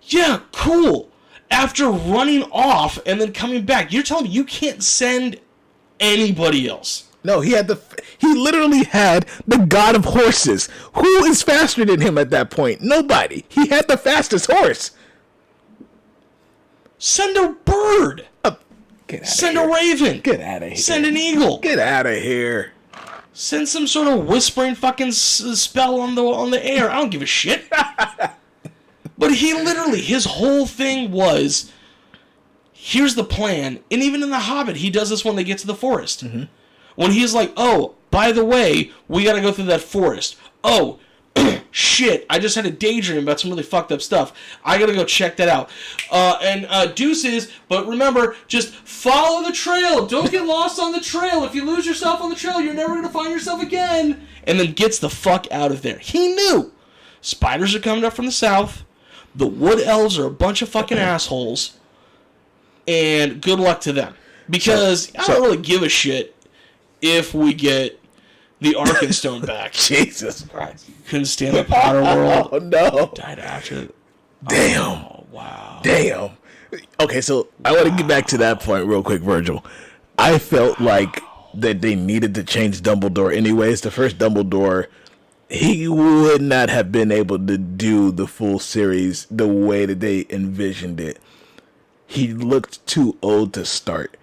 Yeah, cool. After running off and then coming back, you're telling me you can't send anybody else? No, he literally had the god of horses. Who is faster than him at that point? Nobody. He had the fastest horse. Send a bird. Send a raven. Get out of here. Send an eagle. Get out of here. Send some sort of whispering fucking spell on the air. I don't give a shit. But he literally, his whole thing was, here's the plan. And even in The Hobbit, he does this when they get to the forest. Mm-hmm. When he's like, oh, by the way, we gotta go through that forest. Oh, shit, I just had a daydream about some really fucked up stuff. I gotta go check that out. Deuces, but remember, just follow the trail. Don't get lost on the trail. If you lose yourself on the trail, you're never gonna find yourself again. And then gets the fuck out of there. He knew. Spiders are coming up from the south. The wood elves are a bunch of fucking assholes. And good luck to them. Because I don't really give a shit if we get the Arkenstone back. Jesus Christ. Couldn't stand the Potter World. Oh, no. Died after. Damn. Oh, wow. Damn. Okay, so I want to get back to that point real quick, Virgil. I felt like that they needed to change Dumbledore anyways. The first Dumbledore, he would not have been able to do the full series the way that they envisioned it. He looked too old to start.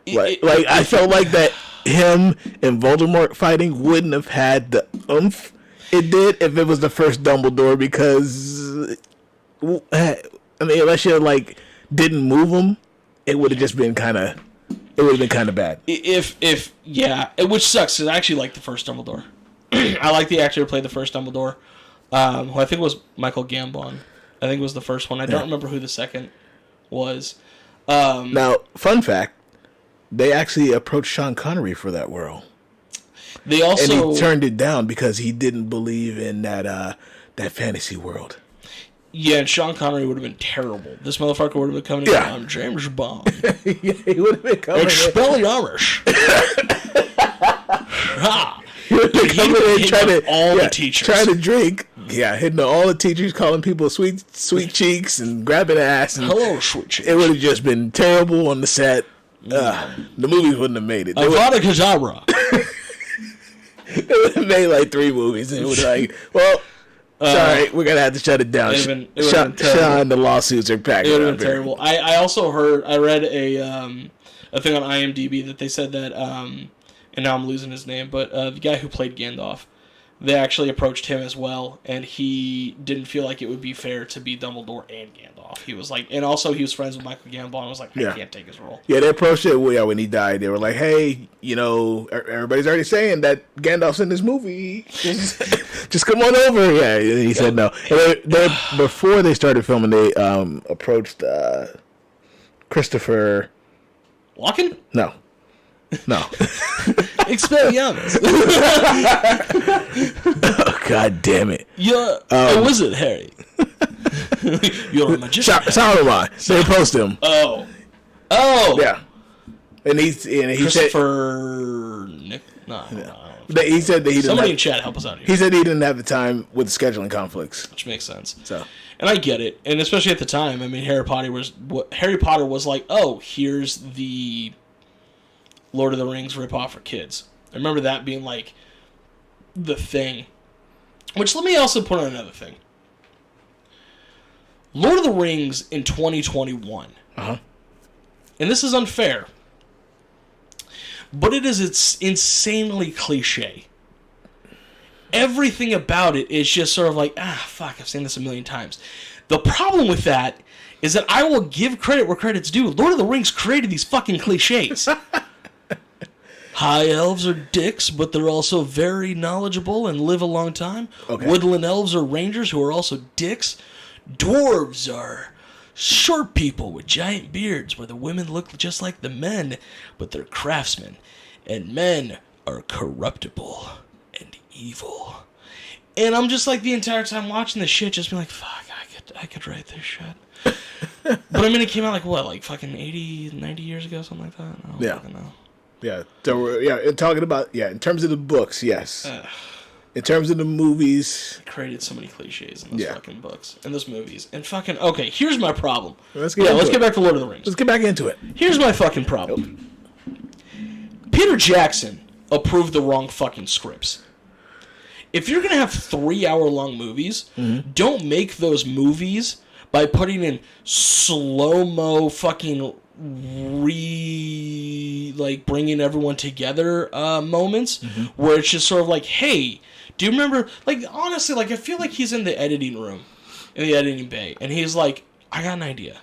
I felt like that him and Voldemort fighting wouldn't have had the oomph it did if it was the first Dumbledore, because I mean, unless you didn't move him, it would have just been kind of bad. Which sucks, because I actually like the first Dumbledore. I like the actor who played the first Dumbledore, who I think was Michael Gambon. I think was the first one. I don't remember who the second was. Now, fun fact. They actually approached Sean Connery for that role. And he turned it down because he didn't believe in that fantasy world. Yeah, and Sean Connery would have been terrible. This motherfucker would have been coming in. I'm James Bond. Yeah, he would have been coming in. Expelliarmus. He would have been coming in the teachers. Trying to drink. Yeah, hitting all the teachers, calling people sweet cheeks and grabbing ass. And hello, sweet cheeks. It would have just been terrible on the set. The movies wouldn't have made it. Avada Kedavra. They would have made 3 movies, and it would have sorry, we're gonna have to shut it down. Sean, the lawsuits are packing up. It would have been terrible. I also read a thing on IMDb that they said that, and now I'm losing his name, but the guy who played Gandalf, they actually approached him as well, and he didn't feel like it would be fair to be Dumbledore and Gandalf. He was like, and also he was friends with Michael Gambon and was like, I can't take his role. Yeah, they approached it when he died. They were like, hey, everybody's already saying that Gandalf's in this movie. Just come on over. Yeah, and he said no. And before they started filming, they approached Christopher Walken? No. Expelliarmus. Oh, God damn it. You're a wizard, Harry. You're a magician. Sauron. They approached him. Oh. Yeah. And he Christopher said... No. He said that he didn't... Somebody in chat help us out here. He said he didn't have the time with scheduling conflicts. Which makes sense. So... And I get it. And especially at the time, I mean, Harry Potter was like, oh, here's the Lord of the Rings ripoff for kids. I remember that being like the thing. Which, let me also put on another thing. Lord of the Rings in 2021. Uh-huh. And this is unfair. But it's insanely cliche. Everything about it is just sort of like, fuck, I've seen this a million times. The problem with that is that I will give credit where credit's due. Lord of the Rings created these fucking cliches. High elves are dicks, but they're also very knowledgeable and live a long time. Okay. Woodland elves are rangers who are also dicks. Dwarves are short people with giant beards where the women look just like the men, but they're craftsmen. And men are corruptible and evil. And I'm just like the entire time watching this shit just being like, fuck, I could write this shit. But I mean, it came out like fucking 80, 90 years ago, something like that. I don't fucking know. Yeah. So, talking about, in terms of the books, yes. In terms of the movies. They created so many cliches in those fucking books. And those movies. And fucking, okay, here's my problem. Let's get back to Lord of the Rings. Let's get back into it. Here's my fucking problem. Peter Jackson approved the wrong fucking scripts. If you're going to have 3-hour-long movies, don't make those movies by putting in slow-mo fucking bringing everyone together moments where it's just sort of like, hey, do you remember, like, honestly, like, I feel like he's in the editing room, in the editing bay, and he's like, I got an idea.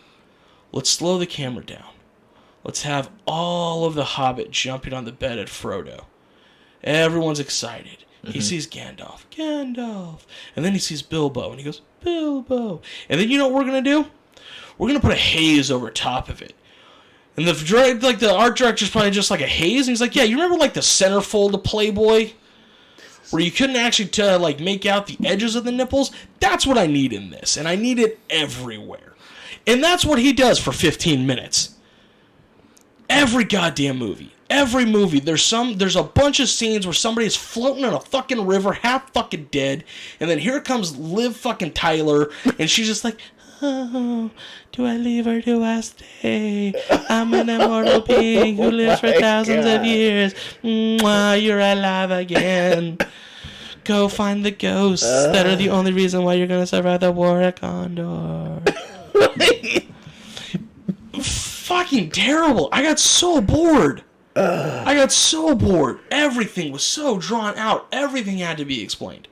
Let's slow the camera down. Let's have all of the Hobbit jumping on the bed at Frodo. Everyone's excited. He sees Gandalf. And then he sees Bilbo, and he goes, Bilbo. And then you know what we're going to do? We're going to put a haze over top of it. And the art director's probably just like a haze, and he's like, yeah, you remember like the centerfold of Playboy? Where you couldn't actually make out the edges of the nipples? That's what I need in this, and I need it everywhere. And that's what he does for 15 minutes. Every goddamn movie. Every movie, there's a bunch of scenes where somebody is floating on a fucking river, half fucking dead, and then here comes Liv fucking Tyler, and she's just like, oh, do I leave or do I stay? I'm an immortal being who lives for thousands of years. Mwah, you're alive again. Go find the ghosts that are the only reason why you're gonna survive the war at Gondor. Fucking terrible. I got so bored. Everything was so drawn out. Everything had to be explained.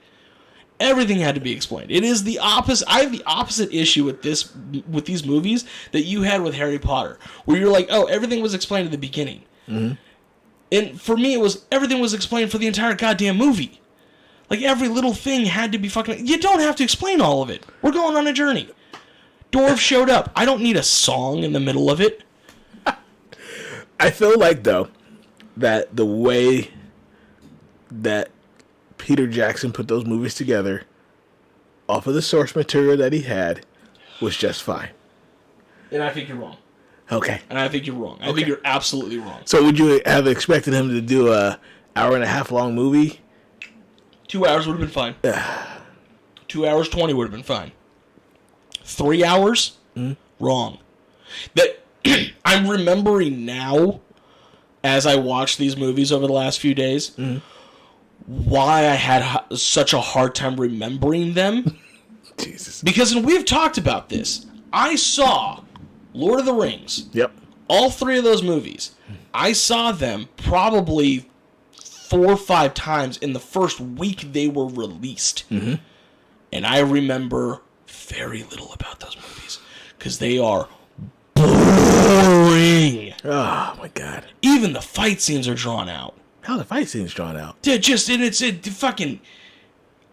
It is the opposite. I have the opposite issue with these movies that you had with Harry Potter, where you're like, oh, everything was explained at the beginning. And for me, everything was explained for the entire goddamn movie. Like, every little thing had to be fucking... You don't have to explain all of it. We're going on a journey. Dwarves showed up. I don't need a song in the middle of it. I feel like, though, that the way that Peter Jackson put those movies together off of the source material that he had was just fine. And I think you're wrong. Okay. I think you're absolutely wrong. So would you have expected him to do a hour-and-a-half long movie? 2 hours would have been fine. 2 hours 20 would have been fine. 3 hours? Wrong. That I'm remembering now, as I watch these movies over the last few days, why I had such a hard time remembering them. Jesus. Because, and we've talked about this, I saw Lord of the Rings. Yep. All three of those movies. I saw them probably 4 or 5 times in the first week they were released. Mm-hmm. And I remember very little about those movies because they are boring. Oh my god! Even the fight scenes are drawn out. How are the fight scenes drawn out? They're just it's fucking.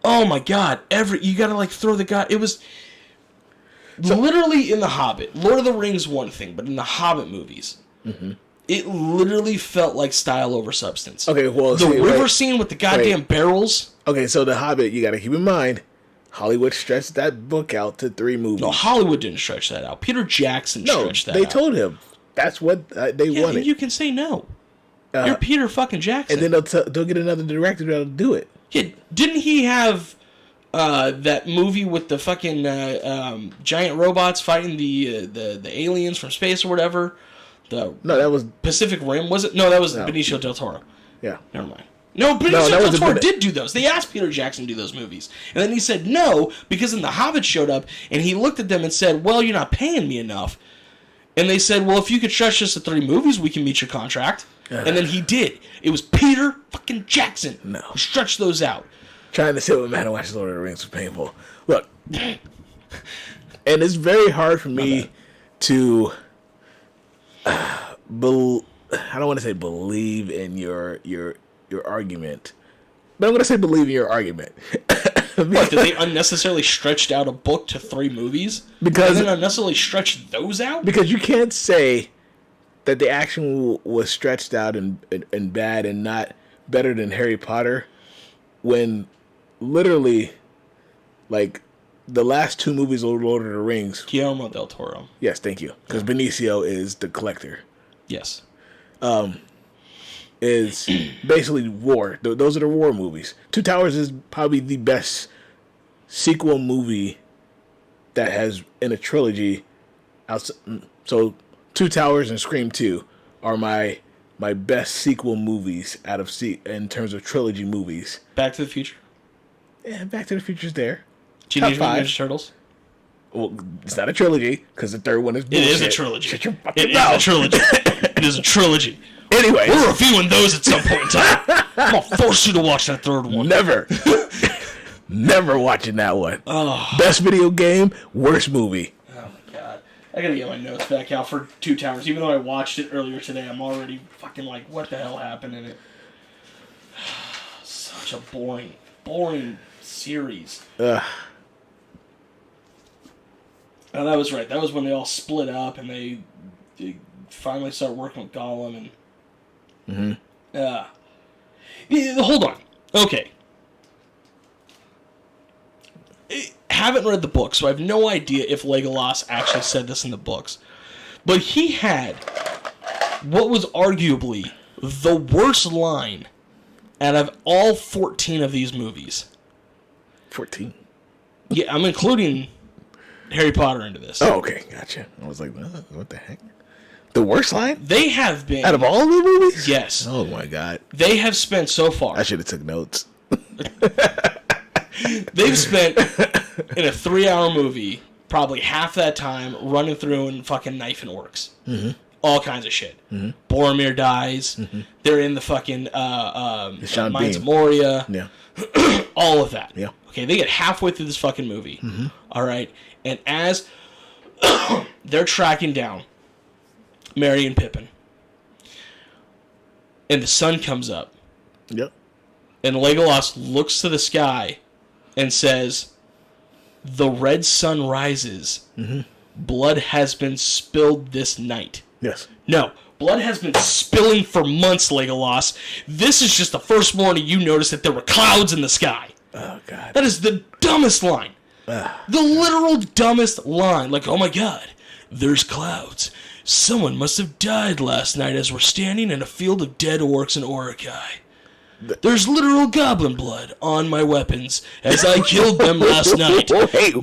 Oh my god! You gotta like throw the guy. It was literally in the Hobbit. Lord of the Rings one thing, but in the Hobbit movies, it literally felt like style over substance. Okay, well, the river scene with the goddamn barrels. Okay, so the Hobbit, you gotta keep in mind. Hollywood stretched that book out to 3 movies. No, Hollywood didn't stretch that out. Peter Jackson stretched that out. They told him that's what they wanted. You can say no. You're Peter fucking Jackson. And then they'll get another director that'll do it. Yeah, didn't he have that movie with the fucking giant robots fighting the aliens from space or whatever? No, that was Pacific Rim, was it? No, that was Benicio del Toro. Yeah. Never mind. No, Benicio del Toro did do those. They asked Peter Jackson to do those movies. And then he said no, because then the Hobbit showed up, and he looked at them and said, well, you're not paying me enough. And they said, well, if you could stretch this to 3 movies, we can meet your contract. And then he did. It was Peter fucking Jackson who stretched those out. Trying to sit with man and watch Lord of the Rings was painful. Look, and it's very hard for me to I don't want to say believe in your argument, but I'm going to say believe in your argument. What, did they unnecessarily stretched out a book to 3 movies? Because and then unnecessarily stretched those out? Because you can't say that the action was stretched out and bad and not better than Harry Potter when literally, like, the last 2 movies of Lord of the Rings... Guillermo del Toro. Yes, thank you. Because Benicio is the collector. Yes. Is basically war. Those are the war movies. Two Towers is probably the best sequel movie that has in a trilogy. So Two Towers and Scream 2 are my best sequel movies out of in terms of trilogy movies. Back to the Future. Yeah, Back to the Future's there. Teenage Mutant Ninja Turtles. Well, it's not a trilogy because the third one is bullshit. It is a trilogy. Shut your fucking It mouth. is a trilogy. It is a trilogy. Anyway, we're reviewing those at some point in time. I'm gonna force you to watch that third one. Never. Never watching that one. Oh. Best video game, worst movie. Oh my god. I gotta get my notes back out for Two Towers. Even though I watched it earlier today, I'm already fucking like, what the hell happened in it? Such a boring series. Oh, that was right. That was when they all split up and they finally started working with Gollum and... hold on. Okay. I haven't read the book, so I have no idea if Legolas actually said this in the books. But he had what was arguably the worst line out of all 14 of these movies. 14? Yeah, I'm including Harry Potter into this. Oh, okay. Gotcha. I was like, what the heck? The worst line? They have been... Out of all the movies? Yes. Oh, my God. They have spent so far... I should have took notes. They've spent, in a 3-hour movie, probably half that time running through and fucking knifing orcs. Mm-hmm. All kinds of shit. Mm-hmm. Boromir dies. Mm-hmm. They're in the fucking Mines of Moria. Yeah. All of that. Yeah. Okay, they get halfway through this fucking movie. Mm-hmm. All right? And as they're tracking down Merry and Pippin, and the sun comes up. Yep. And Legolas looks to the sky and says, "The red sun rises. Mm-hmm. Blood has been spilled this night." Yes. No, blood has been spilling for months, Legolas. This is just the first morning you noticed that there were clouds in the sky. Oh, God. That is the dumbest line. The literal dumbest line. Like, oh my God, there's clouds. Someone must have died last night as we're standing in a field of dead orcs and Orokai. There's literal goblin blood on my weapons as I killed them last night.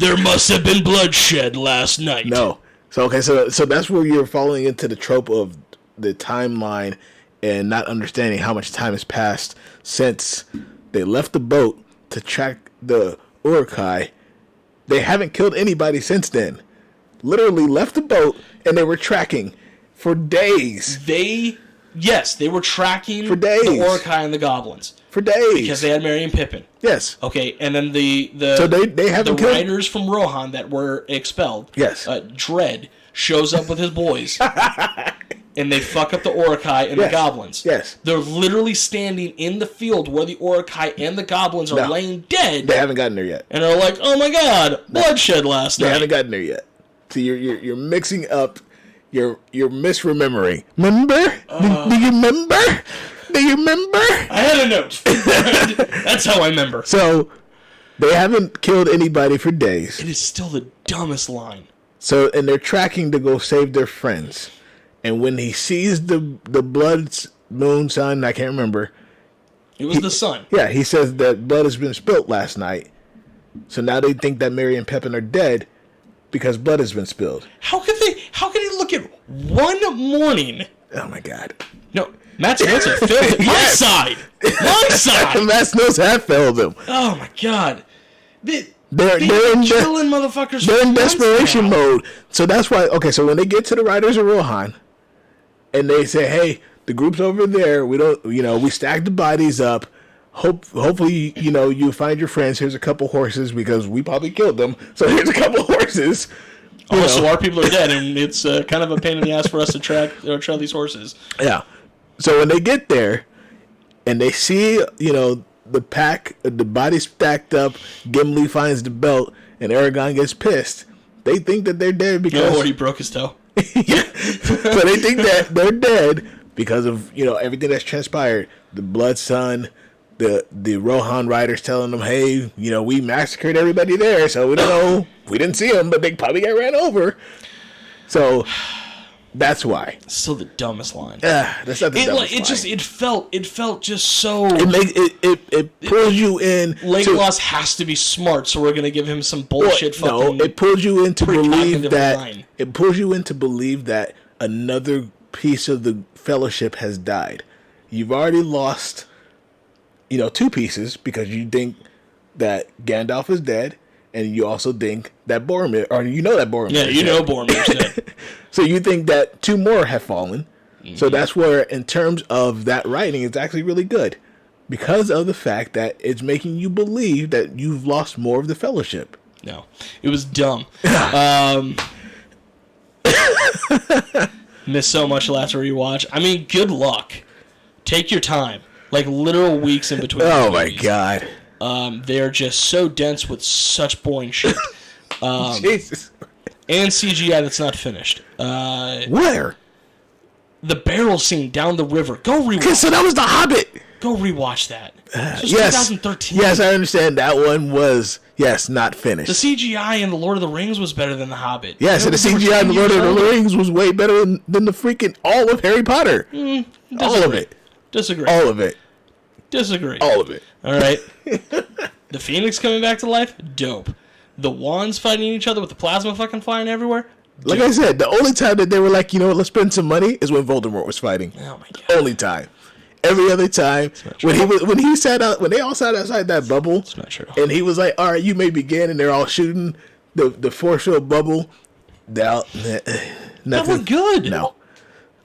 There must have been bloodshed last night. No. So that's where you're falling into the trope of the timeline and not understanding how much time has passed since they left the boat to track the Orokai. They haven't killed anybody since then. Literally left the boat and they were tracking for days. They Yes, they were tracking For days. the Uruk-hai and the goblins. For days. Because they had Merry and Pippin. Yes. Okay, and then the haven't killed riders from Rohan that were expelled. Yes. Dredd shows up with his boys. And they fuck up the Uruk-hai and the goblins. Yes. They're literally standing in the field where the Uruk-hai and the goblins are laying dead. They haven't gotten there yet. And they're like, oh my god, bloodshed last night. They haven't gotten there yet. So you're mixing up, you're misremembering. Remember? Do you remember? Do you remember? I had a note. That's how I remember. So, they haven't killed anybody for days. It is still the dumbest line. So, and they're tracking to go save their friends. And when he sees the blood, moon, sun, I can't remember. It was the sun. Yeah, he says that blood has been spilt last night. So now they think that Merry and Pippin are dead because blood has been spilled. How could he look at one morning? Oh my god. No, Matt Spencer failed at my side. My side. Matt Spencer have failed him. Oh my god. They're killing motherfuckers. They're in desperation mode. So that's why. Okay, so when they get to the Riders of Rohan, and they say, "Hey, the group's over there. We don't, we stacked the bodies up. Hopefully, you find your friends. Here's a couple horses because we probably killed them. So here's a couple horses." So our people are dead, and it's kind of a pain in the ass for us to trail these horses. Yeah. So when they get there, and they see, the pack, the bodies stacked up, Gimli finds the belt, and Aragorn gets pissed. They think that they're dead because he broke his toe. Yeah. So they think that they're dead because of everything that's transpired. The Blood Sun, the Rohan riders telling them, "Hey, we massacred everybody there, so we don't know. We didn't see them, but they probably got ran over." So that's why. Still the dumbest line. That's not the dumbest line. It felt just so. It pulls you in. Legolas has to be smart, so we're gonna give him some bullshit. No, it pulls you in to believe that. It pulls you in to believe that another piece of the Fellowship has died. You've already lost, two pieces because you think that Gandalf is dead, and you also think that Boromir, or that Boromir. Yeah, Boromir's dead. So you think that two more have fallen. Mm-hmm. So that's where, in terms of that writing, it's actually really good. Because of the fact that it's making you believe that you've lost more of the Fellowship. No. It was dumb. Missed so much last rewatch. I mean, good luck. Take your time. Like, literal weeks in between. Oh, my God. They're just so dense with such boring shit. Jesus. And CGI that's not finished. Where? The barrel scene down the river. Go rewatch. Okay, so that was The Hobbit. Go rewatch that. It's yes. 2013. Yes, I understand. That one was, not finished. The CGI in The Lord of the Rings was better than The Hobbit. Yes, and the CGI in The Lord of the Rings was way better than the freaking all of Harry Potter. All of it. Disagree. All of it. Disagree. All of it. All right. The Phoenix coming back to life? Dope. The wands fighting each other with the plasma fucking flying everywhere? Dope. Like I said, the only time that they were like, let's spend some money is when Voldemort was fighting. Oh my god. Only time. Every other time when they all sat outside that bubble, it's not true. And he was like, "All right, you may begin," and they're all shooting the force-filled bubble. Nothing. That looked good. No.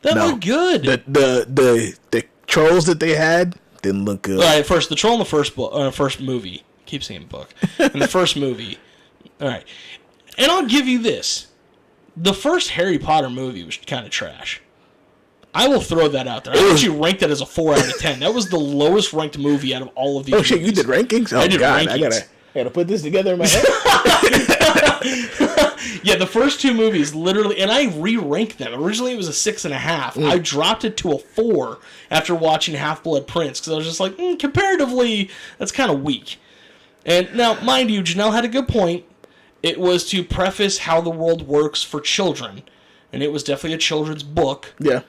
That looked good. The trolls that they had didn't look good. All right, first the troll in the first movie. Keep saying book. In the first movie. All right, and I'll give you this: the first Harry Potter movie was kind of trash. I will throw that out there. I actually ranked that as a 4 out of 10. That was the lowest ranked movie out of all of these. Oh shit, you did rankings? Oh I did god, rankings. I gotta put this together in my head. Yeah, the first two movies, literally, and I re-ranked them. Originally, it was a 6.5. I dropped it to a 4 after watching Half-Blood Prince, because I was just like, comparatively, that's kind of weak. And now, mind you, Janelle had a good point. It was to preface how the world works for children, and it was definitely a children's book. Yeah.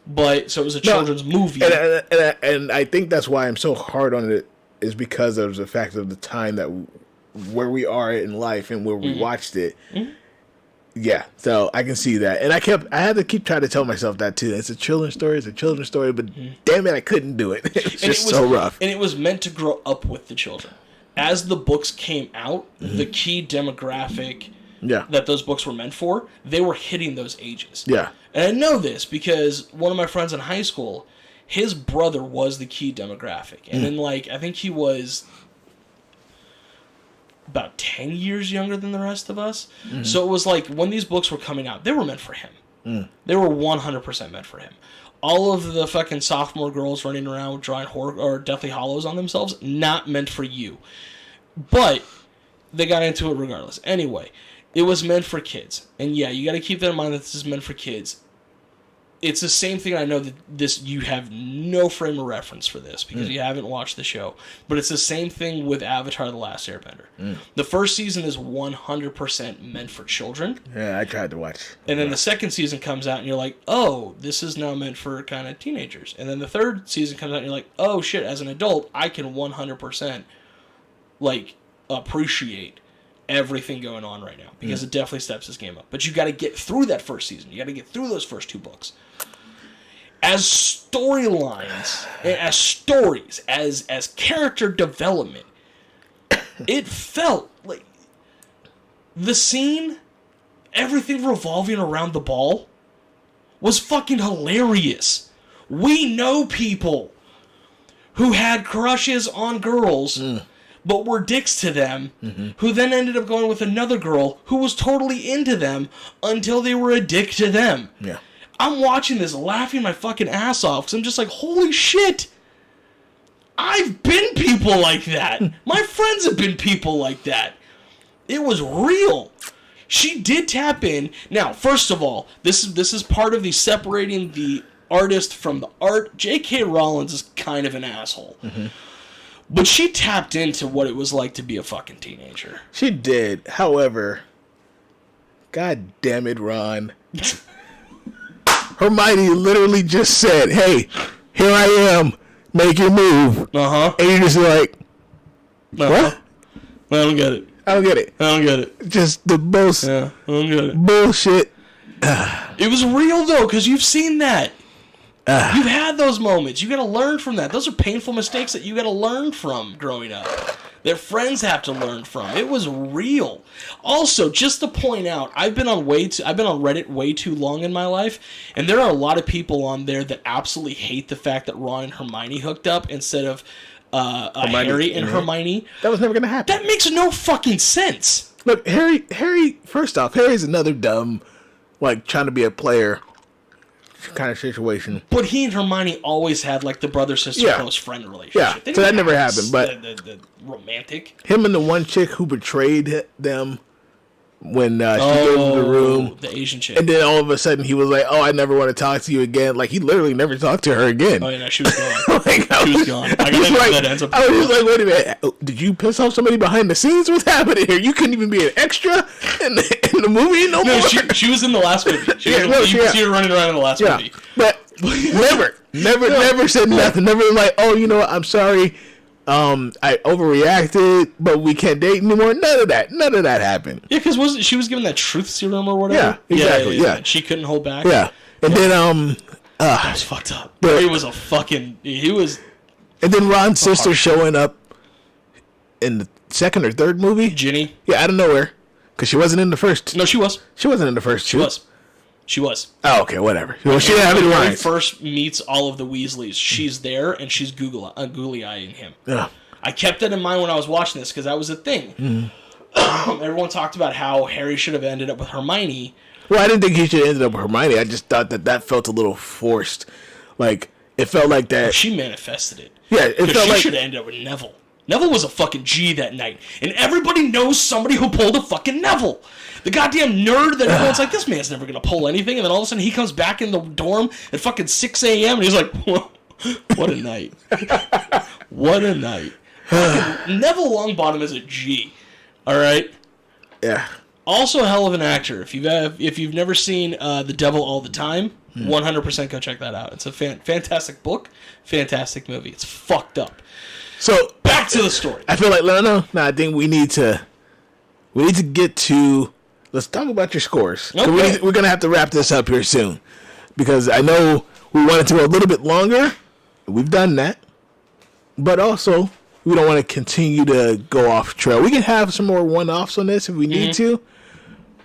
But, so it was a children's movie. And I think that's why I'm so hard on it, is because of the fact of the time that where we are in life and where we watched it. Mm-hmm. Yeah, so I can see that. And I had to keep trying to tell myself that too. It's a children's story, but damn it, I couldn't do it. It's just so rough. And it was meant to grow up with the children. As the books came out, the key demographic that those books were meant for, they were hitting those ages. Yeah. And I know this because one of my friends in high school, his brother was the key demographic. And then, like, I think he was about 10 years younger than the rest of us. So it was like, when these books were coming out, they were meant for him. They were 100% meant for him. All of the fucking sophomore girls running around drawing Deathly Hallows on themselves, not meant for you. But they got into it regardless. Anyway, it was meant for kids. And yeah, you got to keep that in mind that this is meant for kids. It's the same thing. I know that you have no frame of reference for this because you haven't watched the show. But it's the same thing with Avatar: The Last Airbender. The first season is 100% meant for children. Yeah, I tried to watch. And then the second season comes out and you're like, oh, this is now meant for kind of teenagers. And then the third season comes out and you're like, oh shit, as an adult, I can 100% like appreciate everything going on right now because it definitely steps this game up. But you got to get through that first season. You got to get through those first 2 books. As storylines, as stories, as character development, it felt like the scene, everything revolving around the ball, was fucking hilarious. We know people who had crushes on girls, but were dicks to them, who then ended up going with another girl who was totally into them until they were a dick to them. Yeah. I'm watching this laughing my fucking ass off because I'm just like, holy shit. I've been people like that. My friends have been people like that. It was real. She did tap in. Now, first of all, this is part of the separating the artist from the art. J.K. Rowling is kind of an asshole. But she tapped into what it was like to be a fucking teenager. She did. However, God damn it, Ron. Hermione literally just said, hey, here I am. Make your move. And you're just like, what? I don't get it. I don't get it. I don't get it. Just the most I don't get it. bullshit. It was real, though, because you've seen that. You've had those moments. You got to learn from that. Those are painful mistakes that you got to learn from growing up. Their friends have to learn from. It was real. Also, just to point out, I've been on Reddit way too long in my life, and there are a lot of people on there that absolutely hate the fact that Ron and Hermione hooked up instead of Harry and Hermione. That was never going to happen. That makes no fucking sense. Look, Harry, first off, Harry's another dumb, like, trying to be a player kind of situation. But he and Hermione always had, like, the brother-sister close friend relationship. Yeah, so that never happened. But the romantic. Him and the one chick who betrayed them when she gave him the room. The Asian chick. And then all of a sudden he was like, oh, I never want to talk to you again. Like, he literally never talked to her again. Oh, yeah, no, she was gone. She was gone. I was like, wait a minute. Did you piss off somebody behind the scenes? What's happening here? You couldn't even be an extra in the movie no more? She was in the last movie. You could see her running around in the last movie. But never said nothing. Never like, oh, you know what? I'm sorry. I overreacted, but we can't date anymore. None of that happened. Yeah, because she was given that truth serum or whatever? Yeah, exactly. Yeah. She couldn't hold back. Yeah. And then that was fucked up. It was a fucking and then Ron's sister showing up in the second or third movie. Ginny. Yeah, out of nowhere. Because she wasn't in the first. No, she was. She wasn't in the first. She was. Oh, okay, whatever. Well, she didn't have any lines. When he first meets all of the Weasleys, she's there and she's googly-eyeing him. Yeah. I kept that in mind when I was watching this because that was a thing. Everyone talked about how Harry should have ended up with Hermione. Well, I didn't think he should have ended up with Hermione. I just thought that felt a little forced. Like, it felt like that. Well, she manifested it. Yeah, it felt like she should have ended up with Neville. Neville was a fucking G that night. And everybody knows somebody who pulled a fucking Neville. The goddamn nerd that everyone's like, this man's never going to pull anything. And then all of a sudden he comes back in the dorm at fucking 6 a.m. and he's like, what a night. What a night. Neville Longbottom is a G. All right? Yeah. Also a hell of an actor. If you've never seen The Devil All the Time, 100% go check that out. It's a fantastic book, fantastic movie. It's fucked up. So back to the story. I feel like no. I think we need to get to. Let's talk about your scores. Okay. We're gonna have to wrap this up here soon because I know we wanted to go a little bit longer. We've done that, but also we don't want to continue to go off trail. We can have some more one-offs on this if we need to,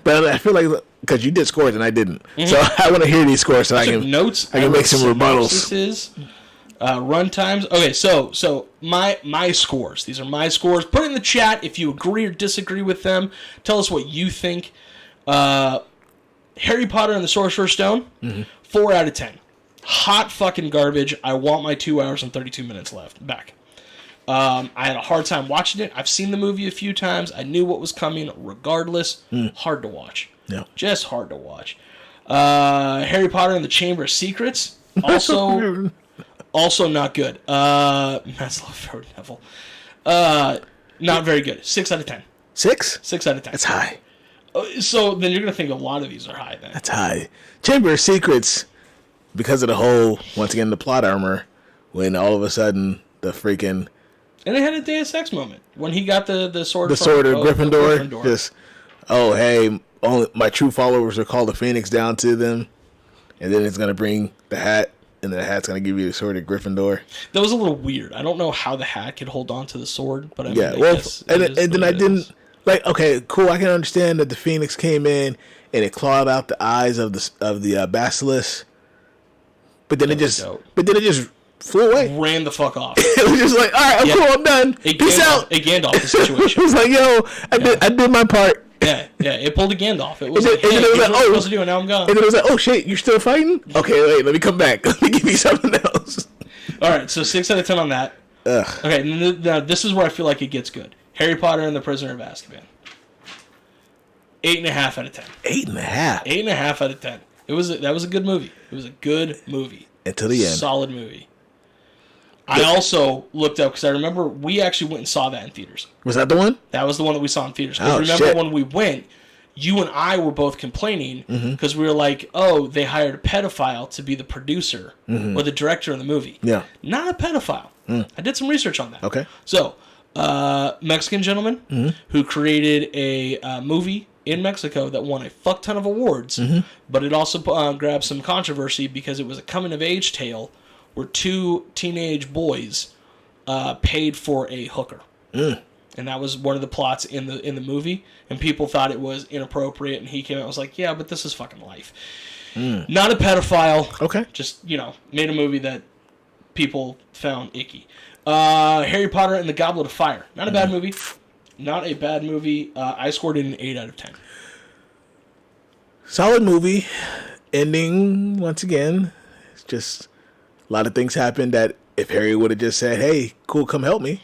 But I feel like because you did scores and I didn't, so I want to hear these scores so I can notes. I can make some rebuttals. Run times. Okay, so my scores. These are my scores. Put it in the chat if you agree or disagree with them. Tell us what you think. Harry Potter and the Sorcerer's Stone, 4 out of 10. Hot fucking garbage. I want my 2 hours and 32 minutes left back. I had a hard time watching it. I've seen the movie a few times. I knew what was coming regardless. Hard to watch. Yeah. Just hard to watch. Harry Potter and the Chamber of Secrets, also not good. Matt's favorite Neville. Not very good. 6 out of 10. 6? 6 out of 10. That's high. So then you're going to think a lot of these are high then. That's high. Chamber of Secrets, because of the whole, once again, the plot armor, when all of a sudden the freaking... And they had a Deus Ex moment when he got the sword. The sword of Gryffindor. Just, hey, only my true followers are called the Phoenix down to them, and then it's gonna bring the hat, and the hat's gonna give you the sword of Gryffindor. That was a little weird. I don't know how the hat could hold on to the sword, but I mean, yeah. Well, and then I didn't like. Okay, cool. I can understand that the Phoenix came in and it clawed out the eyes of the basilisk, but then it just flew away. Ran the fuck off. It was just like, all right, I'm cool, I'm done. Peace out. It Gandalf the situation. It was like, yo, I did my part. Yeah, it pulled a Gandalf. It was like, hey, here's what I'm supposed to do, and now I'm gone. And it was like, oh shit, you're still fighting? Okay, wait, let me come back. Let me give you something else. All right, so 6 out of 10 on that. Ugh. Okay, now this is where I feel like it gets good. Harry Potter and the Prisoner of Azkaban. 8.5 out of 10. 8.5. 8.5 out of 10. That was a good movie. It was a good movie. Until the end. Solid movie. I also looked up, because I remember we actually went and saw that in theaters. Was that the one? That was the one that we saw in theaters. Oh, remember shit. when we went, you and I were both complaining, because we were like, oh, they hired a pedophile to be the producer or the director of the movie. Yeah. Not a pedophile. I did some research on that. Okay. So, Mexican gentleman who created a movie in Mexico that won a fuck ton of awards, but it also grabbed some controversy because it was a coming-of-age tale where 2 teenage boys paid for a hooker. And that was one of the plots in the movie, and people thought it was inappropriate, and he came out and was like, yeah, but this is fucking life. Not a pedophile. Okay. Just, made a movie that people found icky. Harry Potter and the Goblet of Fire. Not a bad movie. Not a bad movie. I scored it an 8 out of 10. Solid movie. Ending, once again, it's just a lot of things happened that if Harry would have just said, hey, cool, come help me,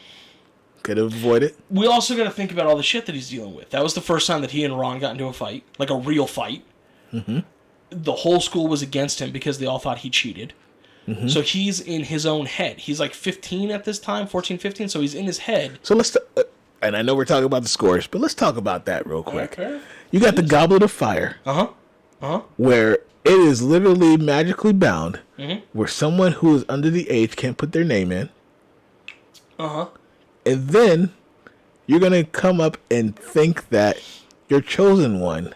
could have avoided. We also got to think about all the shit that he's dealing with. That was the first time that he and Ron got into a fight, like a real fight. The whole school was against him because they all thought he cheated. So he's in his own head. He's like 15 at this time, 14, 15, so he's in his head. So let's, and I know we're talking about the scores, but let's talk about that real quick. Okay. You got the Goblet of Fire, where it is literally magically bound, where someone who is under the age can't put their name in. And then you're going to come up and think that your chosen one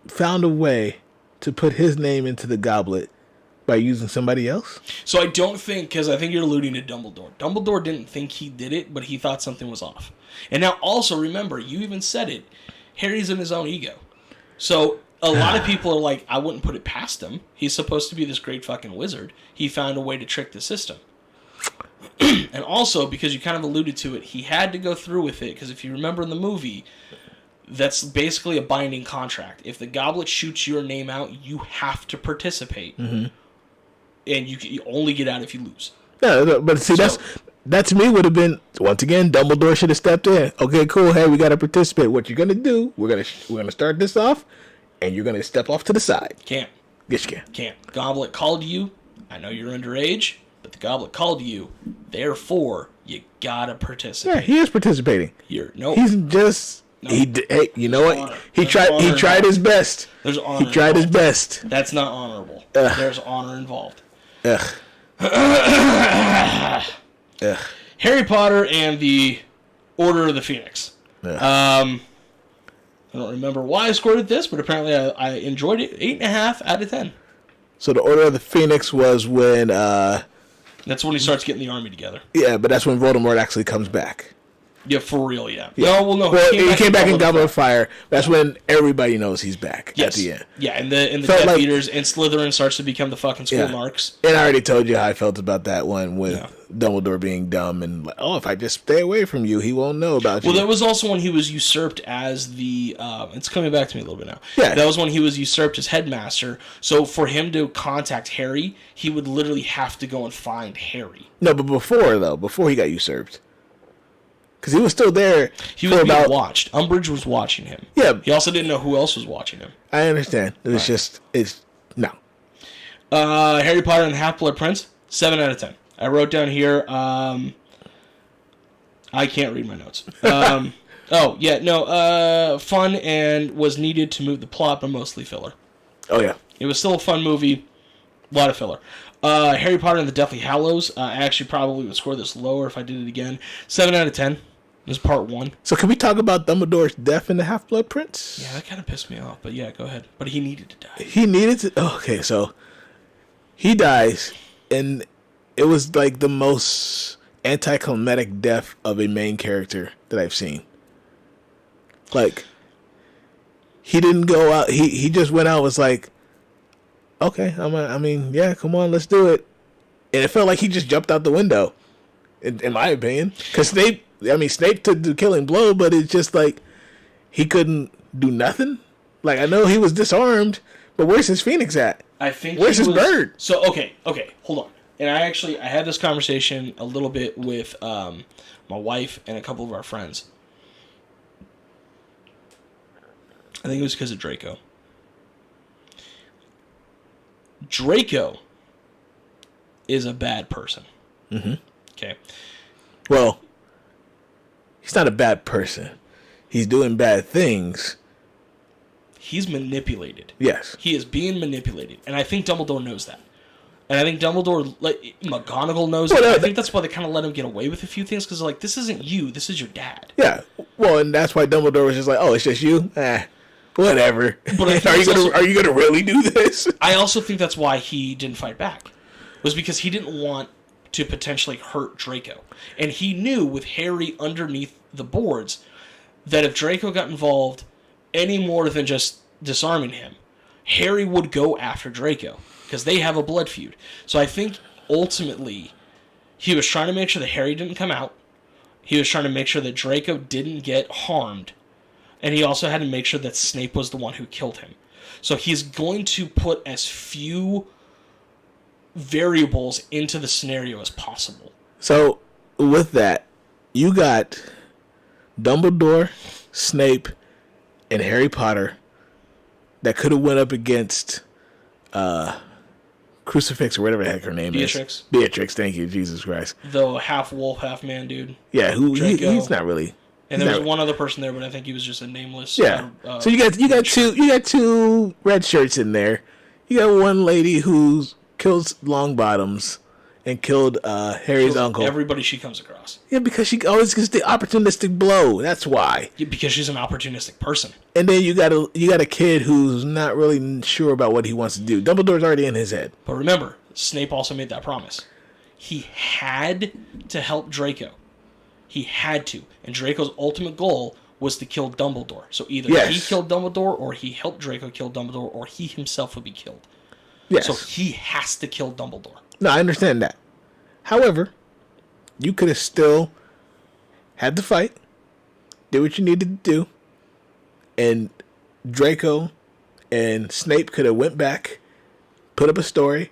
found a way to put his name into the goblet by using somebody else? So I don't think, because I think you're alluding to Dumbledore. Dumbledore didn't think he did it, but he thought something was off. And now also remember, you even said it, Harry's in his own ego. So a lot of people are like, I wouldn't put it past him. He's supposed to be this great fucking wizard. He found a way to trick the system. And also, because you kind of alluded to it, he had to go through with it, because if you remember in the movie, that's basically a binding contract. If the goblet shoots your name out, you have to participate. And you only get out if you lose. No, but see, that to me would have been, once again, Dumbledore should have stepped in. Okay, cool. Hey, we got to participate. What you're gonna do? We're gonna start this off, and you're gonna step off to the side. Can't. Yes, you can. Can't. Goblet called you. I know you're underage, but the goblet called you. Therefore, you gotta participate. Yeah, he is participating. He's just. No. Hey, you know what? Honor. He tried his best. There's honor. He tried his best. That's not honorable. There's honor involved. Ugh. Harry Potter and the Order of the Phoenix. I don't remember why I scored it this, but apparently I enjoyed it. 8.5 out of 10. So the Order of the Phoenix was when... that's when he starts getting the army together. Yeah, but that's when Voldemort actually comes back. Yeah, for real, yeah. Yeah. No, he came back in Goblet of Fire. That's when everybody knows he's back at the end. Yeah, and the Death Eaters and Slytherin starts to become the fucking school narcs. And I already told you how I felt about that one with Dumbledore being dumb and like, if I just stay away from you, he won't know about you. Well, that was also when he was usurped as the... it's coming back to me a little bit now. Yeah. That was when he was usurped as headmaster. So for him to contact Harry, he would literally have to go and find Harry. No, but before he got usurped. Because he was still there. He was being watched. Umbridge was watching him. Yeah. He also didn't know who else was watching him. I understand. No. Harry Potter and the Half-Blood Prince, 7 out of 10. I wrote down here, I can't read my notes. Fun and was needed to move the plot, but mostly filler. Oh, yeah. It was still a fun movie, a lot of filler. Harry Potter and the Deathly Hallows, I actually probably would score this lower if I did it again. 7 out of 10. This is part 1. So can we talk about Dumbledore's death in the Half-Blood Prince? Yeah, that kind of pissed me off, but yeah, go ahead. But he needed to die. He needed to... Okay, so he dies, and it was like the most anticlimactic death of a main character that I've seen. Like, he didn't go out... He just went out and was like, okay, come on, let's do it. And it felt like he just jumped out the window, in my opinion. Because Snape took the killing blow, but it's just like he couldn't do nothing. Like, I know he was disarmed, but where's his Phoenix at? Where's his bird? So, okay, hold on. And I had this conversation a little bit with my wife and a couple of our friends. I think it was because of Draco. Draco is a bad person. Mm-hmm. Okay. Well, he's not a bad person. He's doing bad things. He's manipulated. Yes. He is being manipulated. And I think Dumbledore knows that. And I think Dumbledore, McGonagall knows that. I think that's why they kind of let him get away with a few things, because like, this isn't you, this is your dad. Yeah. Well, and that's why Dumbledore was just like, oh, it's just you? Whatever. But are you gonna really do this? I also think that's why he didn't fight back. Was because he didn't want to potentially hurt Draco. And he knew with Harry underneath the boards that if Draco got involved any more than just disarming him, Harry would go after Draco. Because they have a blood feud. So I think ultimately he was trying to make sure that Harry didn't come out. He was trying to make sure that Draco didn't get harmed. And he also had to make sure that Snape was the one who killed him. So he's going to put as few variables into the scenario as possible. So, with that, you got Dumbledore, Snape, and Harry Potter that could have went up against Crucifix or whatever the heck her name is. Beatrix, thank you, Jesus Christ. The half wolf, half man dude. Yeah, he's not really... And there was one other person there, but I think he was just a nameless. Yeah. So you got two red shirts in there. You got one lady who kills Longbottoms and killed Harry's uncle. Everybody she comes across. Yeah, because she always gets the opportunistic blow. That's why. Yeah, because she's an opportunistic person. And then you got a kid who's not really sure about what he wants to do. Dumbledore's already in his head. But remember, Snape also made that promise. He had to help Draco. He had to. And Draco's ultimate goal was to kill Dumbledore. So either he killed Dumbledore, or he helped Draco kill Dumbledore, or he himself would be killed. Yes. So he has to kill Dumbledore. No, I understand that. However, you could have still had the fight, did what you needed to do, and Draco and Snape could have went back, put up a story,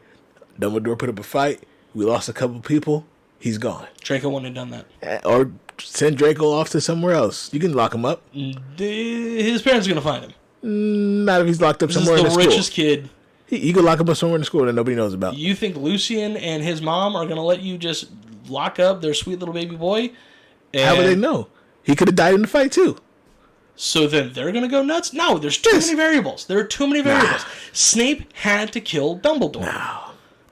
Dumbledore put up a fight, we lost a couple people, he's gone. Draco wouldn't have done that. Or send Draco off to somewhere else. You can lock him up. His parents are going to find him. Not if he's locked up somewhere in the school. This is the richest kid. He could lock him up somewhere in the school that nobody knows about. You think Lucian and his mom are going to let you just lock up their sweet little baby boy? How would they know? He could have died in the fight too. So then they're going to go nuts? No, there's too many variables. There are too many variables. Snape had to kill Dumbledore. No.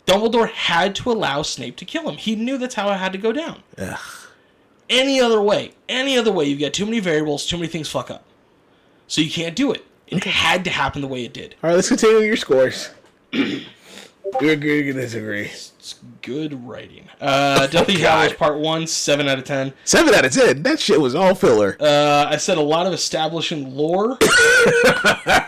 Dumbledore had to allow Snape to kill him. He knew that's how it had to go down. Ugh. Any other way, you've got too many variables, too many things fuck up. So you can't do it. It had to happen the way it did. All right, let's continue your scores. You're going to disagree. It's good writing. Deathly Hallows Part 1, 7 out of 10. 7 out of 10? That shit was all filler. I said a lot of establishing lore.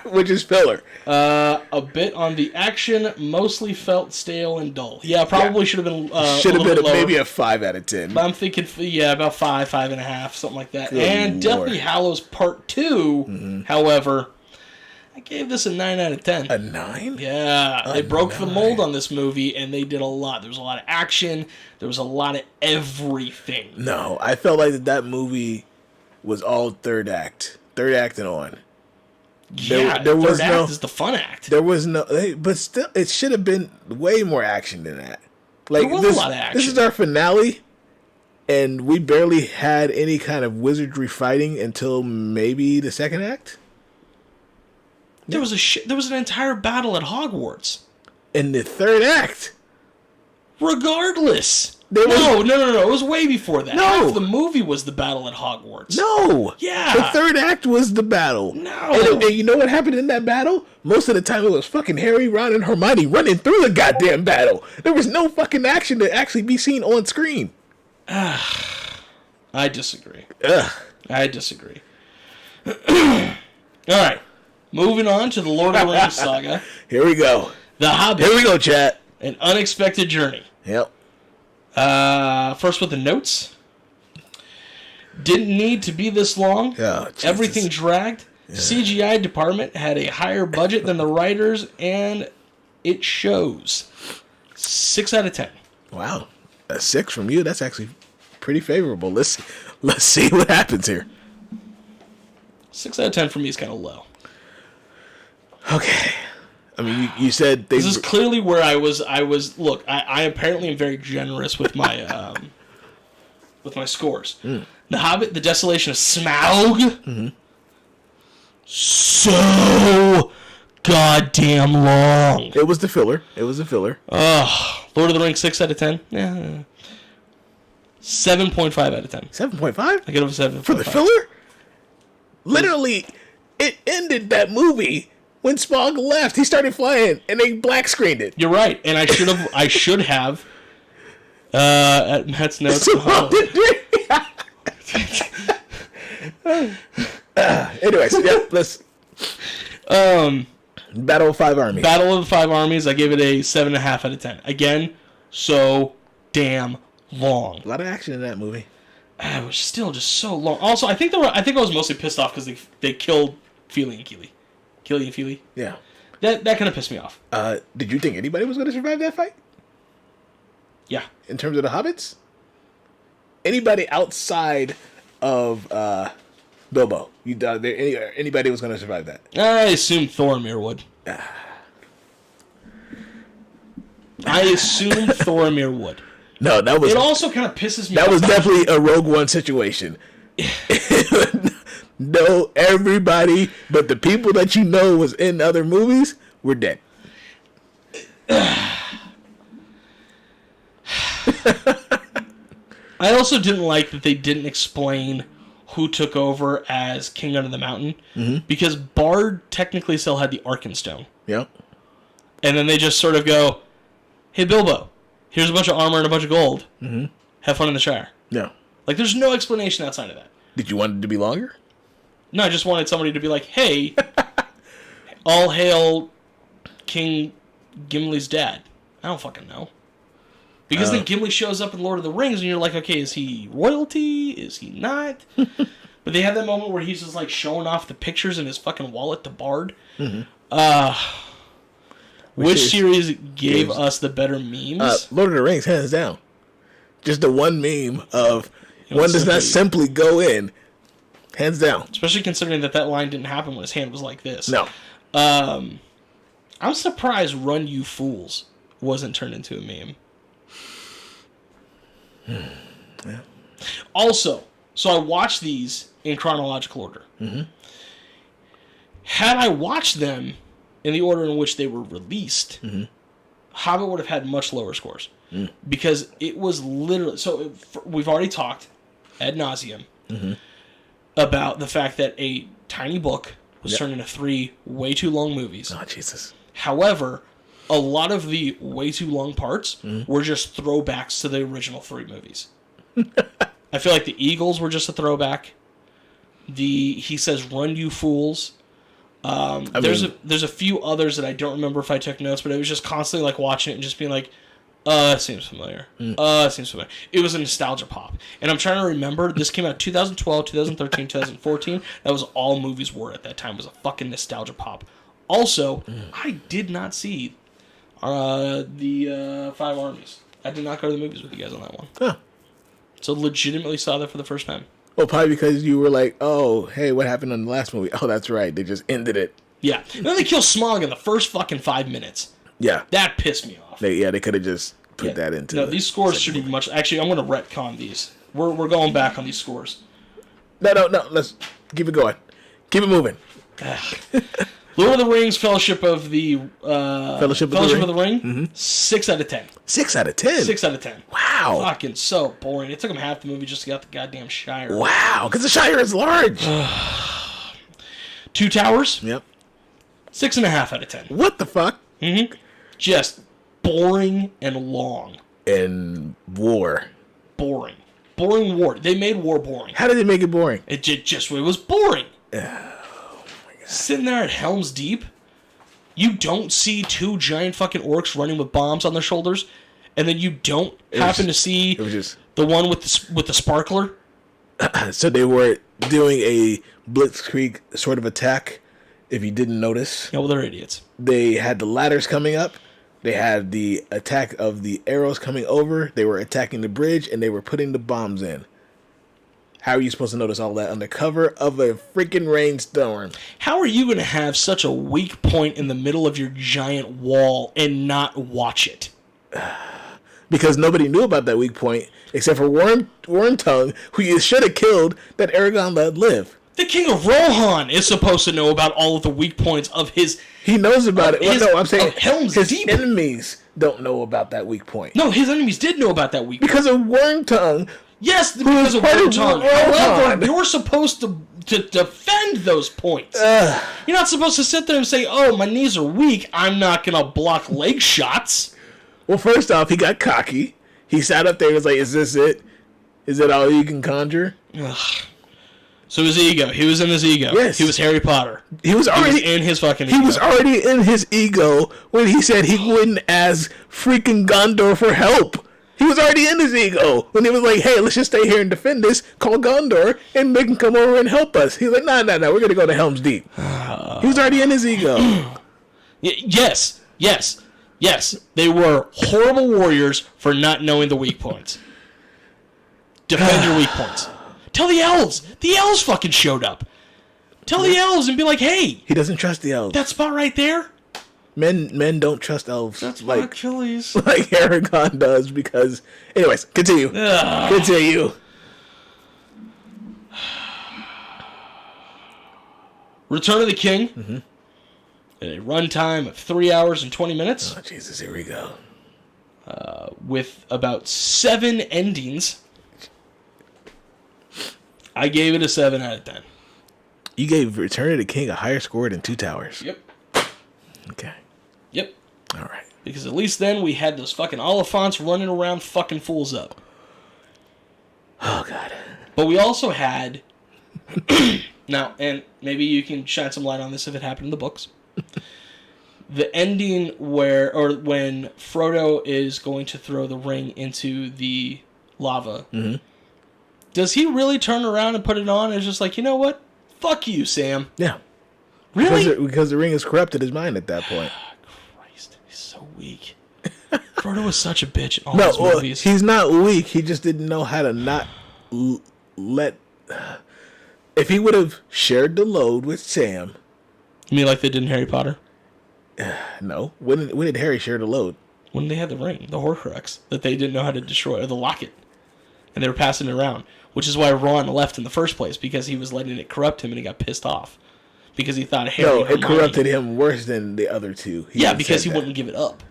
Which is filler. A bit on the action, mostly felt stale and dull. Yeah, probably should have been maybe a 5 out of 10. But I'm thinking, about 5.5, something like that. Good and Lord. Deathly Hallows Part 2, however, I gave this a 9 out of 10. A 9? Yeah, they broke the mold on this movie, and they did a lot. There was a lot of action. There was a lot of everything. No, I felt like that movie was all third act. Third act and on. There was third act is the fun act. There was no... But still, it should have been way more action than that. Like, there was a lot of action. This is our finale, and we barely had any kind of wizardry fighting until maybe the second act? There was an entire battle at Hogwarts. In the third act. Regardless. No. It was way before that. No. Half the movie was the battle at Hogwarts. No. Yeah. The third act was the battle. No. And you know what happened in that battle? Most of the time it was fucking Harry, Ron, and Hermione running through the goddamn battle. There was no fucking action to actually be seen on screen. I disagree. Ugh. I disagree. All right. Moving on to the Lord of the Rings saga. Here we go. The Hobbit. Here we go, chat. An Unexpected Journey. Yep. First with the notes. Didn't need to be this long. Oh, Jesus. Everything dragged. Yeah. CGI department had a higher budget than the writers, and it shows. 6 out of 10. Wow. A 6 from you? That's actually pretty favorable. Let's see what happens here. 6 out of 10 for me is kind of low. Okay. I mean, you said this is clearly where I was. Look, I apparently am very generous with my scores. The Hobbit, The Desolation of Smaug. So goddamn long. It was the filler. Lord of the Rings, 6 out of 10. Yeah. 7.5 out of 10. 7.5? I give it a 7. For the filler? Literally, it ended that movie when Smaug left. He started flying, and they black screened it. You're right, and I should have. At Matt's notes. Anyways, yeah, let's. Battle of Five Armies. Battle of the Five Armies. I gave it a 7.5 out of 10. Again, so damn long. A lot of action in that movie. It was still just so long. Also, I think I was mostly pissed off because they killed Feely and Keely. Keely and Feely. Yeah. That kind of pissed me off. Did you think anybody was going to survive that fight? Yeah. In terms of the hobbits? Anybody outside of Bilbo? Anybody was going to survive that? I assumed Boromir would. No, that was... It also kind of pisses me off. That was definitely a Rogue One situation. No, everybody but the people that you know was in other movies were dead. I also didn't like that they didn't explain who took over as King Under the Mountain, because Bard technically still had the Arkenstone. Yep. And then they just sort of go, "Hey Bilbo, here's a bunch of armor and a bunch of gold. Have fun in the Shire." No. Like, there's no explanation outside of that. Did you want it to be longer? No, I just wanted somebody to be like, "Hey, all hail King Gimli's dad." I don't fucking know. Because then Gimli shows up in Lord of the Rings, and you're like, okay, is he royalty? Is he not? But they have that moment where he's just like showing off the pictures in his fucking wallet to Bard. Which series gave us the better memes? Lord of the Rings, hands down. Just the one meme of one does not simply go in. Hands down. Especially considering that line didn't happen when his hand was like this. No. I'm surprised Run You Fools wasn't turned into a meme. Yeah. Also, so I watched these in chronological order. Had I watched them in the order in which they were released, Hobbit would have had much lower scores. Because it was literally... So, we've already talked ad nauseum about the fact that a tiny book was turned into 3 way too long movies. Oh, Jesus. However, a lot of the way too long parts were just throwbacks to the original 3 movies. I feel like the Eagles were just a throwback. He says, "Run, you fools." There's a few others that I don't remember if I took notes, but it was just constantly like watching it and just being like, it seems familiar. It seems familiar. It was a nostalgia pop. And I'm trying to remember, this came out 2012, 2013, 2014. That was all movies were at that time, was a fucking nostalgia pop. Also, I did not see the 5 Armies. I did not go to the movies with you guys on that one. Huh. So legitimately saw that for the first time. Well, probably because you were like, oh, hey, what happened in the last movie? Oh, that's right. They just ended it. Yeah. And then they kill Smaug in the first fucking 5 minutes. Yeah. That pissed me off. They could have just put that into No, these scores should be much... Actually, I'm going to retcon these. We're going back on these scores. No. Let's keep it going. Keep it moving. Lord of the Rings, Fellowship of the Ring. 6 out of 10. 6 out of 10? 6 out of 10. Wow. Fucking so boring. It took them half the movie just to get out the goddamn Shire. Wow, because the Shire is large. 2 Towers. Yep. 6.5 out of 10. What the fuck? Just boring and long. And war. Boring war. They made war boring. How did they make it boring? It was boring. Sitting there at Helm's Deep, you don't see 2 giant fucking orcs running with bombs on their shoulders, and then you don't happen to see the one with the sparkler. So they were doing a blitzkrieg sort of attack, if you didn't notice. Yeah, well, they're idiots. They had the ladders coming up. They had the attack of the arrows coming over. They were attacking the bridge, and they were putting the bombs in. How are you supposed to notice all that under cover of a freaking rainstorm? How are you going to have such a weak point in the middle of your giant wall and not watch it? Because nobody knew about that weak point, except for Wormtongue, who you should have killed, that Aragorn let live. The King of Rohan is supposed to know about all of the weak points of his... He knows about it. Well, no, I'm saying his Deep. enemies don't know about that weak point. No, his enemies did know about that weak point. Because of Wormtongue. Yes, because of Wormtongue. However, you're supposed to defend those points. You're not supposed to sit there and say, oh, my knees are weak, I'm not going to block leg shots. Well, first off, he got cocky. He sat up there and was like, is this it? Is it all you can conjure? So his ego. He was in his ego. Yes. He was Harry Potter. He was in his fucking ego. He was already in his ego when he said he wouldn't ask freaking Gondor for help. He was already in his ego when he was like, hey, let's just stay here and defend this, call Gondor, and make him come over and help us. He was like, no, we're going to go to Helm's Deep. He was already in his ego. Yes. They were horrible warriors for not knowing the weak points. Defend your weak points. Tell the elves. The elves fucking showed up. Tell the elves and be like, hey. He doesn't trust the elves. That spot right there. Men don't trust elves. That's like Achilles. Like Aragorn does because... Anyways, continue. Continue. Return of the King. At a runtime of 3 hours and 20 minutes. Oh, Jesus, here we go. With about 7 endings. I gave it a 7 out of 10. You gave Return of the King a higher score than 2 Towers. Yep. Okay. Yep. All right. Because at least then we had those fucking Oliphants running around fucking fools up. Oh, God. But we also had... now, and maybe you can shine some light on this if it happened in the books. The ending when Frodo is going to throw the ring into the lava... Does he really turn around and put it on and is just like, you know what? Fuck you, Sam. Yeah. Really? Because the ring has corrupted his mind at that point. Christ, he's so weak. Frodo was such a bitch in all these movies. He's not weak. He just didn't know how to not let... If he would have shared the load with Sam... You mean like they did in Harry Potter? No. When did Harry share the load? When they had the ring, the Horcrux, that they didn't know how to destroy, or the locket. And they were passing it around. Which is why Ron left in the first place, because he was letting it corrupt him and he got pissed off. Because he thought Harry... No, it corrupted him worse than the other two. Because he wouldn't give it up.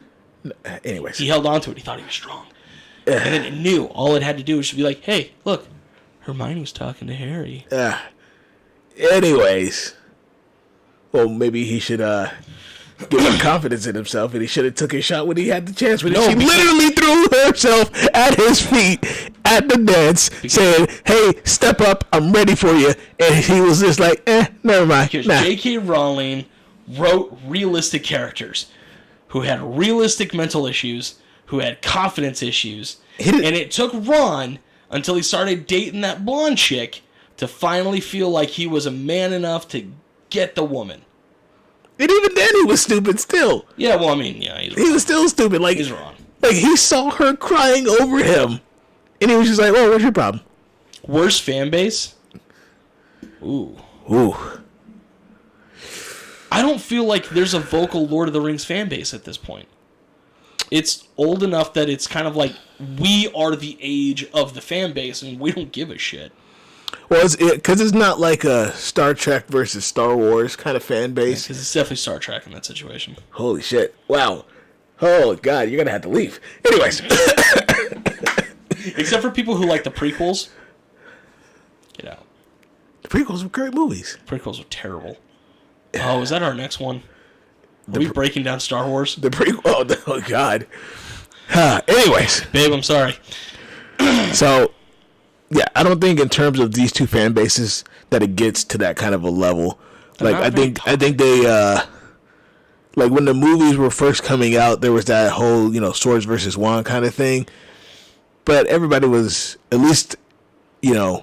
Anyways. He held on to it. He thought he was strong. And then it knew. All it had to do was to be like, hey, look, Hermione's talking to Harry. Anyways. Well, maybe he should give him confidence in himself, and he should have took his shot when he had the chance. But she literally threw herself at his feet at the dance, saying, "Hey, step up, I'm ready for you." And he was just like, never mind. Because J.K. Rowling wrote realistic characters who had realistic mental issues, who had confidence issues, and it took Ron until he started dating that blonde chick to finally feel like he was a man enough to get the woman. And even then, he was stupid still. Yeah, well, I mean, yeah, he was still stupid. Like, he's wrong. Like, he saw her crying over him, and he was just like, "Oh, what's your problem?" Worst fan base? Ooh. I don't feel like there's a vocal Lord of the Rings fan base at this point. It's old enough that it's kind of like we are the age of the fan base, and we don't give a shit. Well, because it's not like a Star Trek versus Star Wars kind of fan base. Because it's definitely Star Trek in that situation. Holy shit. Wow. Oh, God, you're going to have to leave. Anyways. Except for people who like the prequels. Get out. The prequels were great movies. The prequels were terrible. Oh, is that our next one? Are we breaking down Star Wars? The prequel. Oh, God. Anyways. Babe, I'm sorry. So... yeah, I don't think in terms of these two fan bases that it gets to that kind of a level. Like, I think they, like when the movies were first coming out, there was that whole, swords versus wand kind of thing. But everybody was, at least, in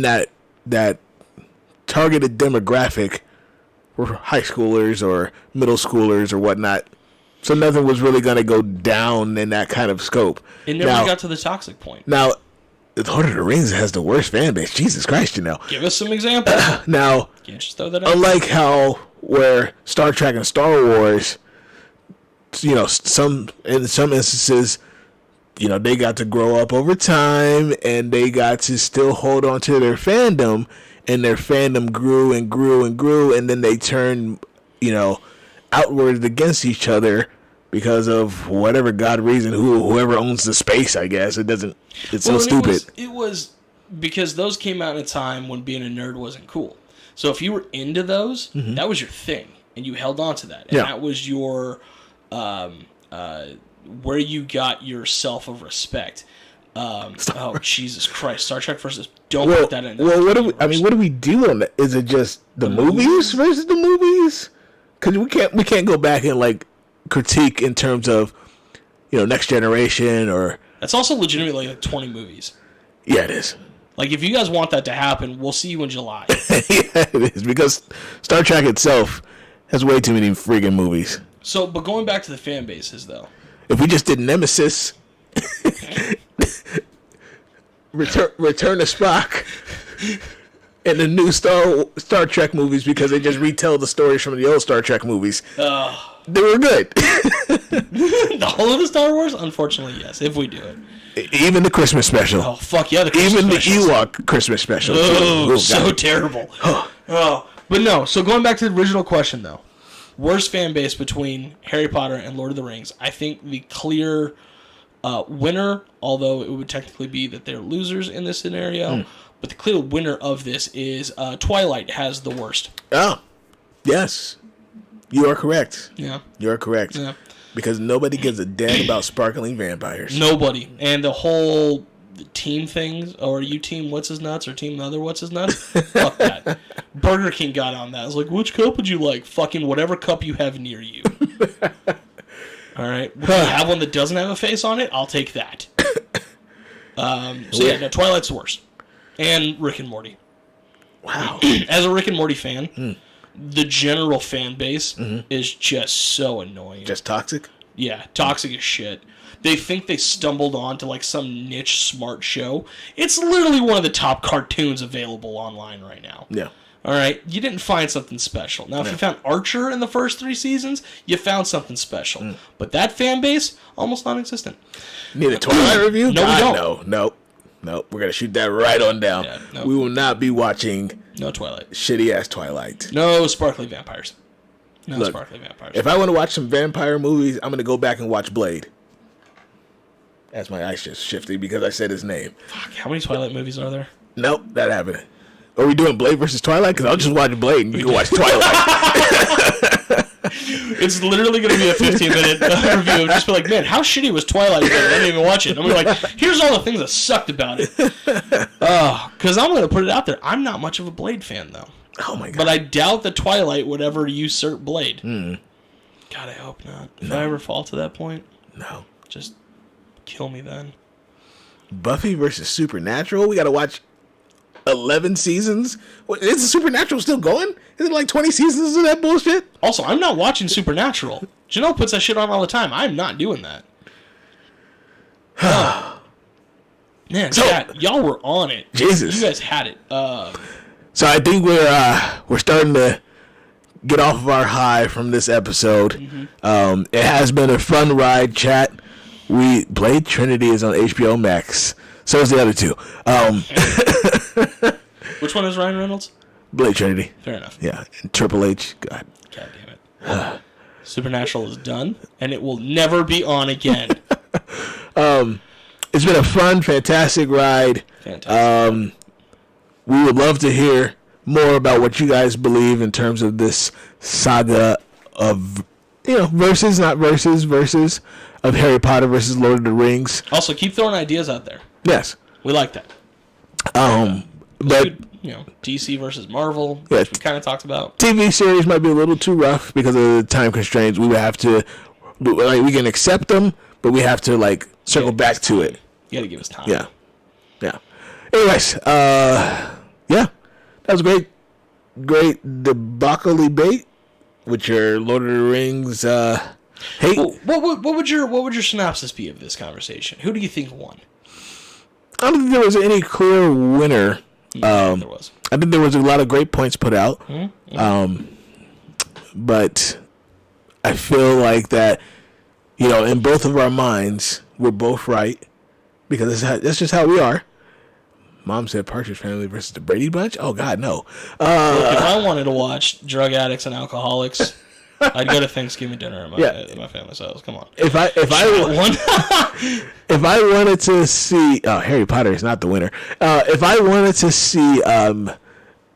that targeted demographic were high schoolers or middle schoolers or whatnot. So nothing was really going to go down in that kind of scope. It never got to the toxic point. Now, The Lord of the Rings has the worst fan base. Jesus Christ, Give us some examples. Now, can't just throw that out. Unlike how where Star Trek and Star Wars, in some instances, they got to grow up over time and they got to still hold on to their fandom, and their fandom grew and grew and grew, and then they turned, outward against each other. Because of whatever God reason, whoever owns the space, I guess. It's so stupid. It was because those came out in a time when being a nerd wasn't cool. So if you were into those, that was your thing. And you held on to that. And that was your, where you got your self of respect. Jesus Christ. Star Trek versus, put that in. Well, what do we do on that? Is it just the movies versus the movies? Because we can't go back and, critique in terms of Next Generation or that's also legitimately 20 movies. Yeah, it is. If you guys want that to happen, we'll see you in July. Yeah, it is, because Star Trek itself has way too many friggin' movies. So, but going back to the fan bases, though, if we just did Nemesis, Return to Spock, and the new Star Trek movies, because they just retell the stories from the old Star Trek movies. They were good. The whole of the Star Wars? Unfortunately, yes, if we do it. Even the Christmas special. Oh, fuck yeah, the Christmas special. Even specials. the Ewok Christmas special. Oh, so terrible. But no, so going back to the original question, though. Worst fan base between Harry Potter and Lord of the Rings. I think the clear winner, although it would technically be that they're losers in this scenario, but the clear winner of this is Twilight has the worst. Oh, yes. You are correct. Yeah. You are correct. Yeah. Because nobody gives a damn about sparkling vampires. Nobody. And the whole team things, or you team what's his nuts, or team other what's his nuts, fuck that. Burger King got on that. I was like, which cup would you like? Fucking whatever cup you have near you. All right. If you have one that doesn't have a face on it, I'll take that. No, Twilight's the worst. And Rick and Morty. Wow. As a Rick and Morty fan, the general fan base is just so annoying. Just toxic? Yeah, toxic as shit. They think they stumbled onto some niche smart show. It's literally one of the top cartoons available online right now. Yeah. All right? You didn't find something special. Now, if you found Archer in the first 3 seasons, you found something special. But that fan base, almost non-existent. Need a Twilight review? No, we don't. No. We're going to shoot that right on down. Yeah, nope. We will not be watching no Twilight. Shitty-ass Twilight. No sparkly vampires. No sparkly vampires. If I want to watch some vampire movies, I'm going to go back and watch Blade. That's my eyes just shifting because I said his name. Fuck, how many Twilight movies are there? Nope, that happened. Are we doing Blade versus Twilight? Because I'll just watch Blade and you can watch Twilight. It's literally going to be a 15-minute review. Just be like, man, how shitty was Twilight? I didn't even watch it. I'm like, here's all the things that sucked about it. Because I'm going to put it out there. I'm not much of a Blade fan, though. Oh, my God. But I doubt that Twilight would ever usurp Blade. God, I hope not. If I ever fall to that point, just kill me then. Buffy versus Supernatural? We got to watch 11 seasons? Is Supernatural still going? Is it like 20 seasons of that bullshit? Also, I'm not watching Supernatural. Janelle puts that shit on all the time. I'm not doing that. Man, chat, y'all were on it. Jesus. You guys had it. So I think we're starting to get off of our high from this episode. It has been a fun ride, chat. Blade Trinity is on HBO Max. So is the other two. Which one is Ryan Reynolds? Blade Trinity. Fair enough. Yeah. And Triple H. God damn it. Supernatural is done, and it will never be on again. It's been a fun, fantastic ride. Fantastic. We would love to hear more about what you guys believe in terms of this saga of, versus of Harry Potter versus Lord of the Rings. Also, keep throwing ideas out there. Yes. We like that. But DC versus Marvel, which we kind of talked about. TV series might be a little too rough because of the time constraints. We would have to, we can accept them, but we have to circle back to it. You got to give us time. Yeah. Anyways, that was great debacle debate with your Lord of the Rings hate. What would your synopsis be of this conversation? Who do you think won? I don't think there was any clear winner. There was. I think there was a lot of great points put out. But I feel like that, in both of our minds, we're both right because that's just how we are. Mom said Partridge Family versus the Brady Bunch? Oh, God, no. Look, if I wanted to watch drug addicts and alcoholics, I'd go to Thanksgiving dinner at my family's house. Come on. If I wanted to see... Oh, Harry Potter is not the winner. If I wanted to see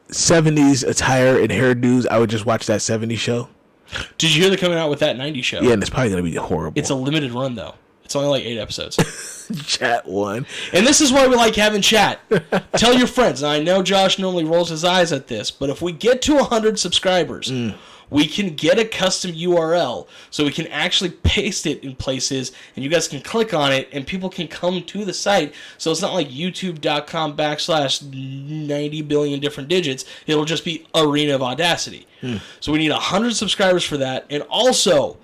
70s attire and hairdos, I would just watch that 70s show. Did you hear they're coming out with that 90s show? Yeah, and it's probably going to be horrible. It's a limited run, though. It's only like 8 episodes. Chat one. And this is why we like having chat. Tell your friends. And I know Josh normally rolls his eyes at this, but if we get to 100 subscribers, we can get a custom URL so we can actually paste it in places and you guys can click on it and people can come to the site. So it's not like youtube.com/90 billion different digits. It'll just be Arena of Audacity. So we need 100 subscribers for that. And also,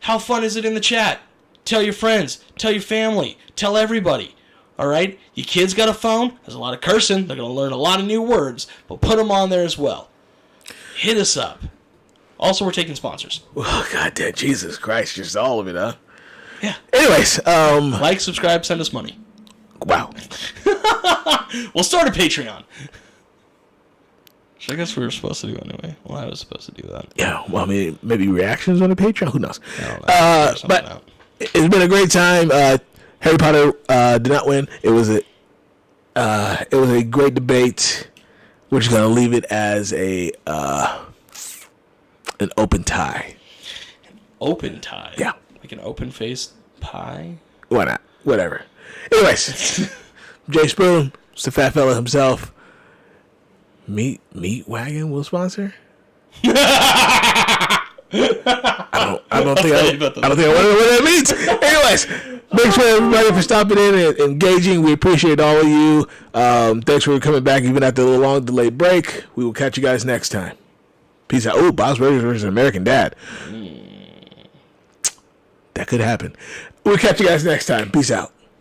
how fun is it in the chat? Tell your friends, tell your family, tell everybody. All right? Your kid's got a phone. There's a lot of cursing. They're going to learn a lot of new words, but put them on there as well. Hit us up. Also, we're taking sponsors. Oh, God damn, Jesus Christ, just all of it, huh? Yeah. Anyways, like, subscribe, send us money. Wow. We'll start a Patreon. Which I guess we were supposed to do anyway. Well, I was supposed to do that. Yeah, well, I mean, maybe reactions on the Patreon? Who knows? I don't know. But it's been a great time. Harry Potter did not win. It was a great debate. We're just gonna leave it as an open tie. An open tie? Yeah. Like an open-faced pie? Why not? Whatever. Anyways, Jay Spoon, it's the fat fella himself. Meat Wagon will sponsor. I don't think I want to know what that means. Anyways, thanks for everybody for stopping in and engaging. We appreciate all of you. Thanks for coming back even after a long delayed break. We will catch you guys next time. Peace out. Oh, Bob's Burgers versus American Dad. That could happen. We'll catch you guys next time. Peace out.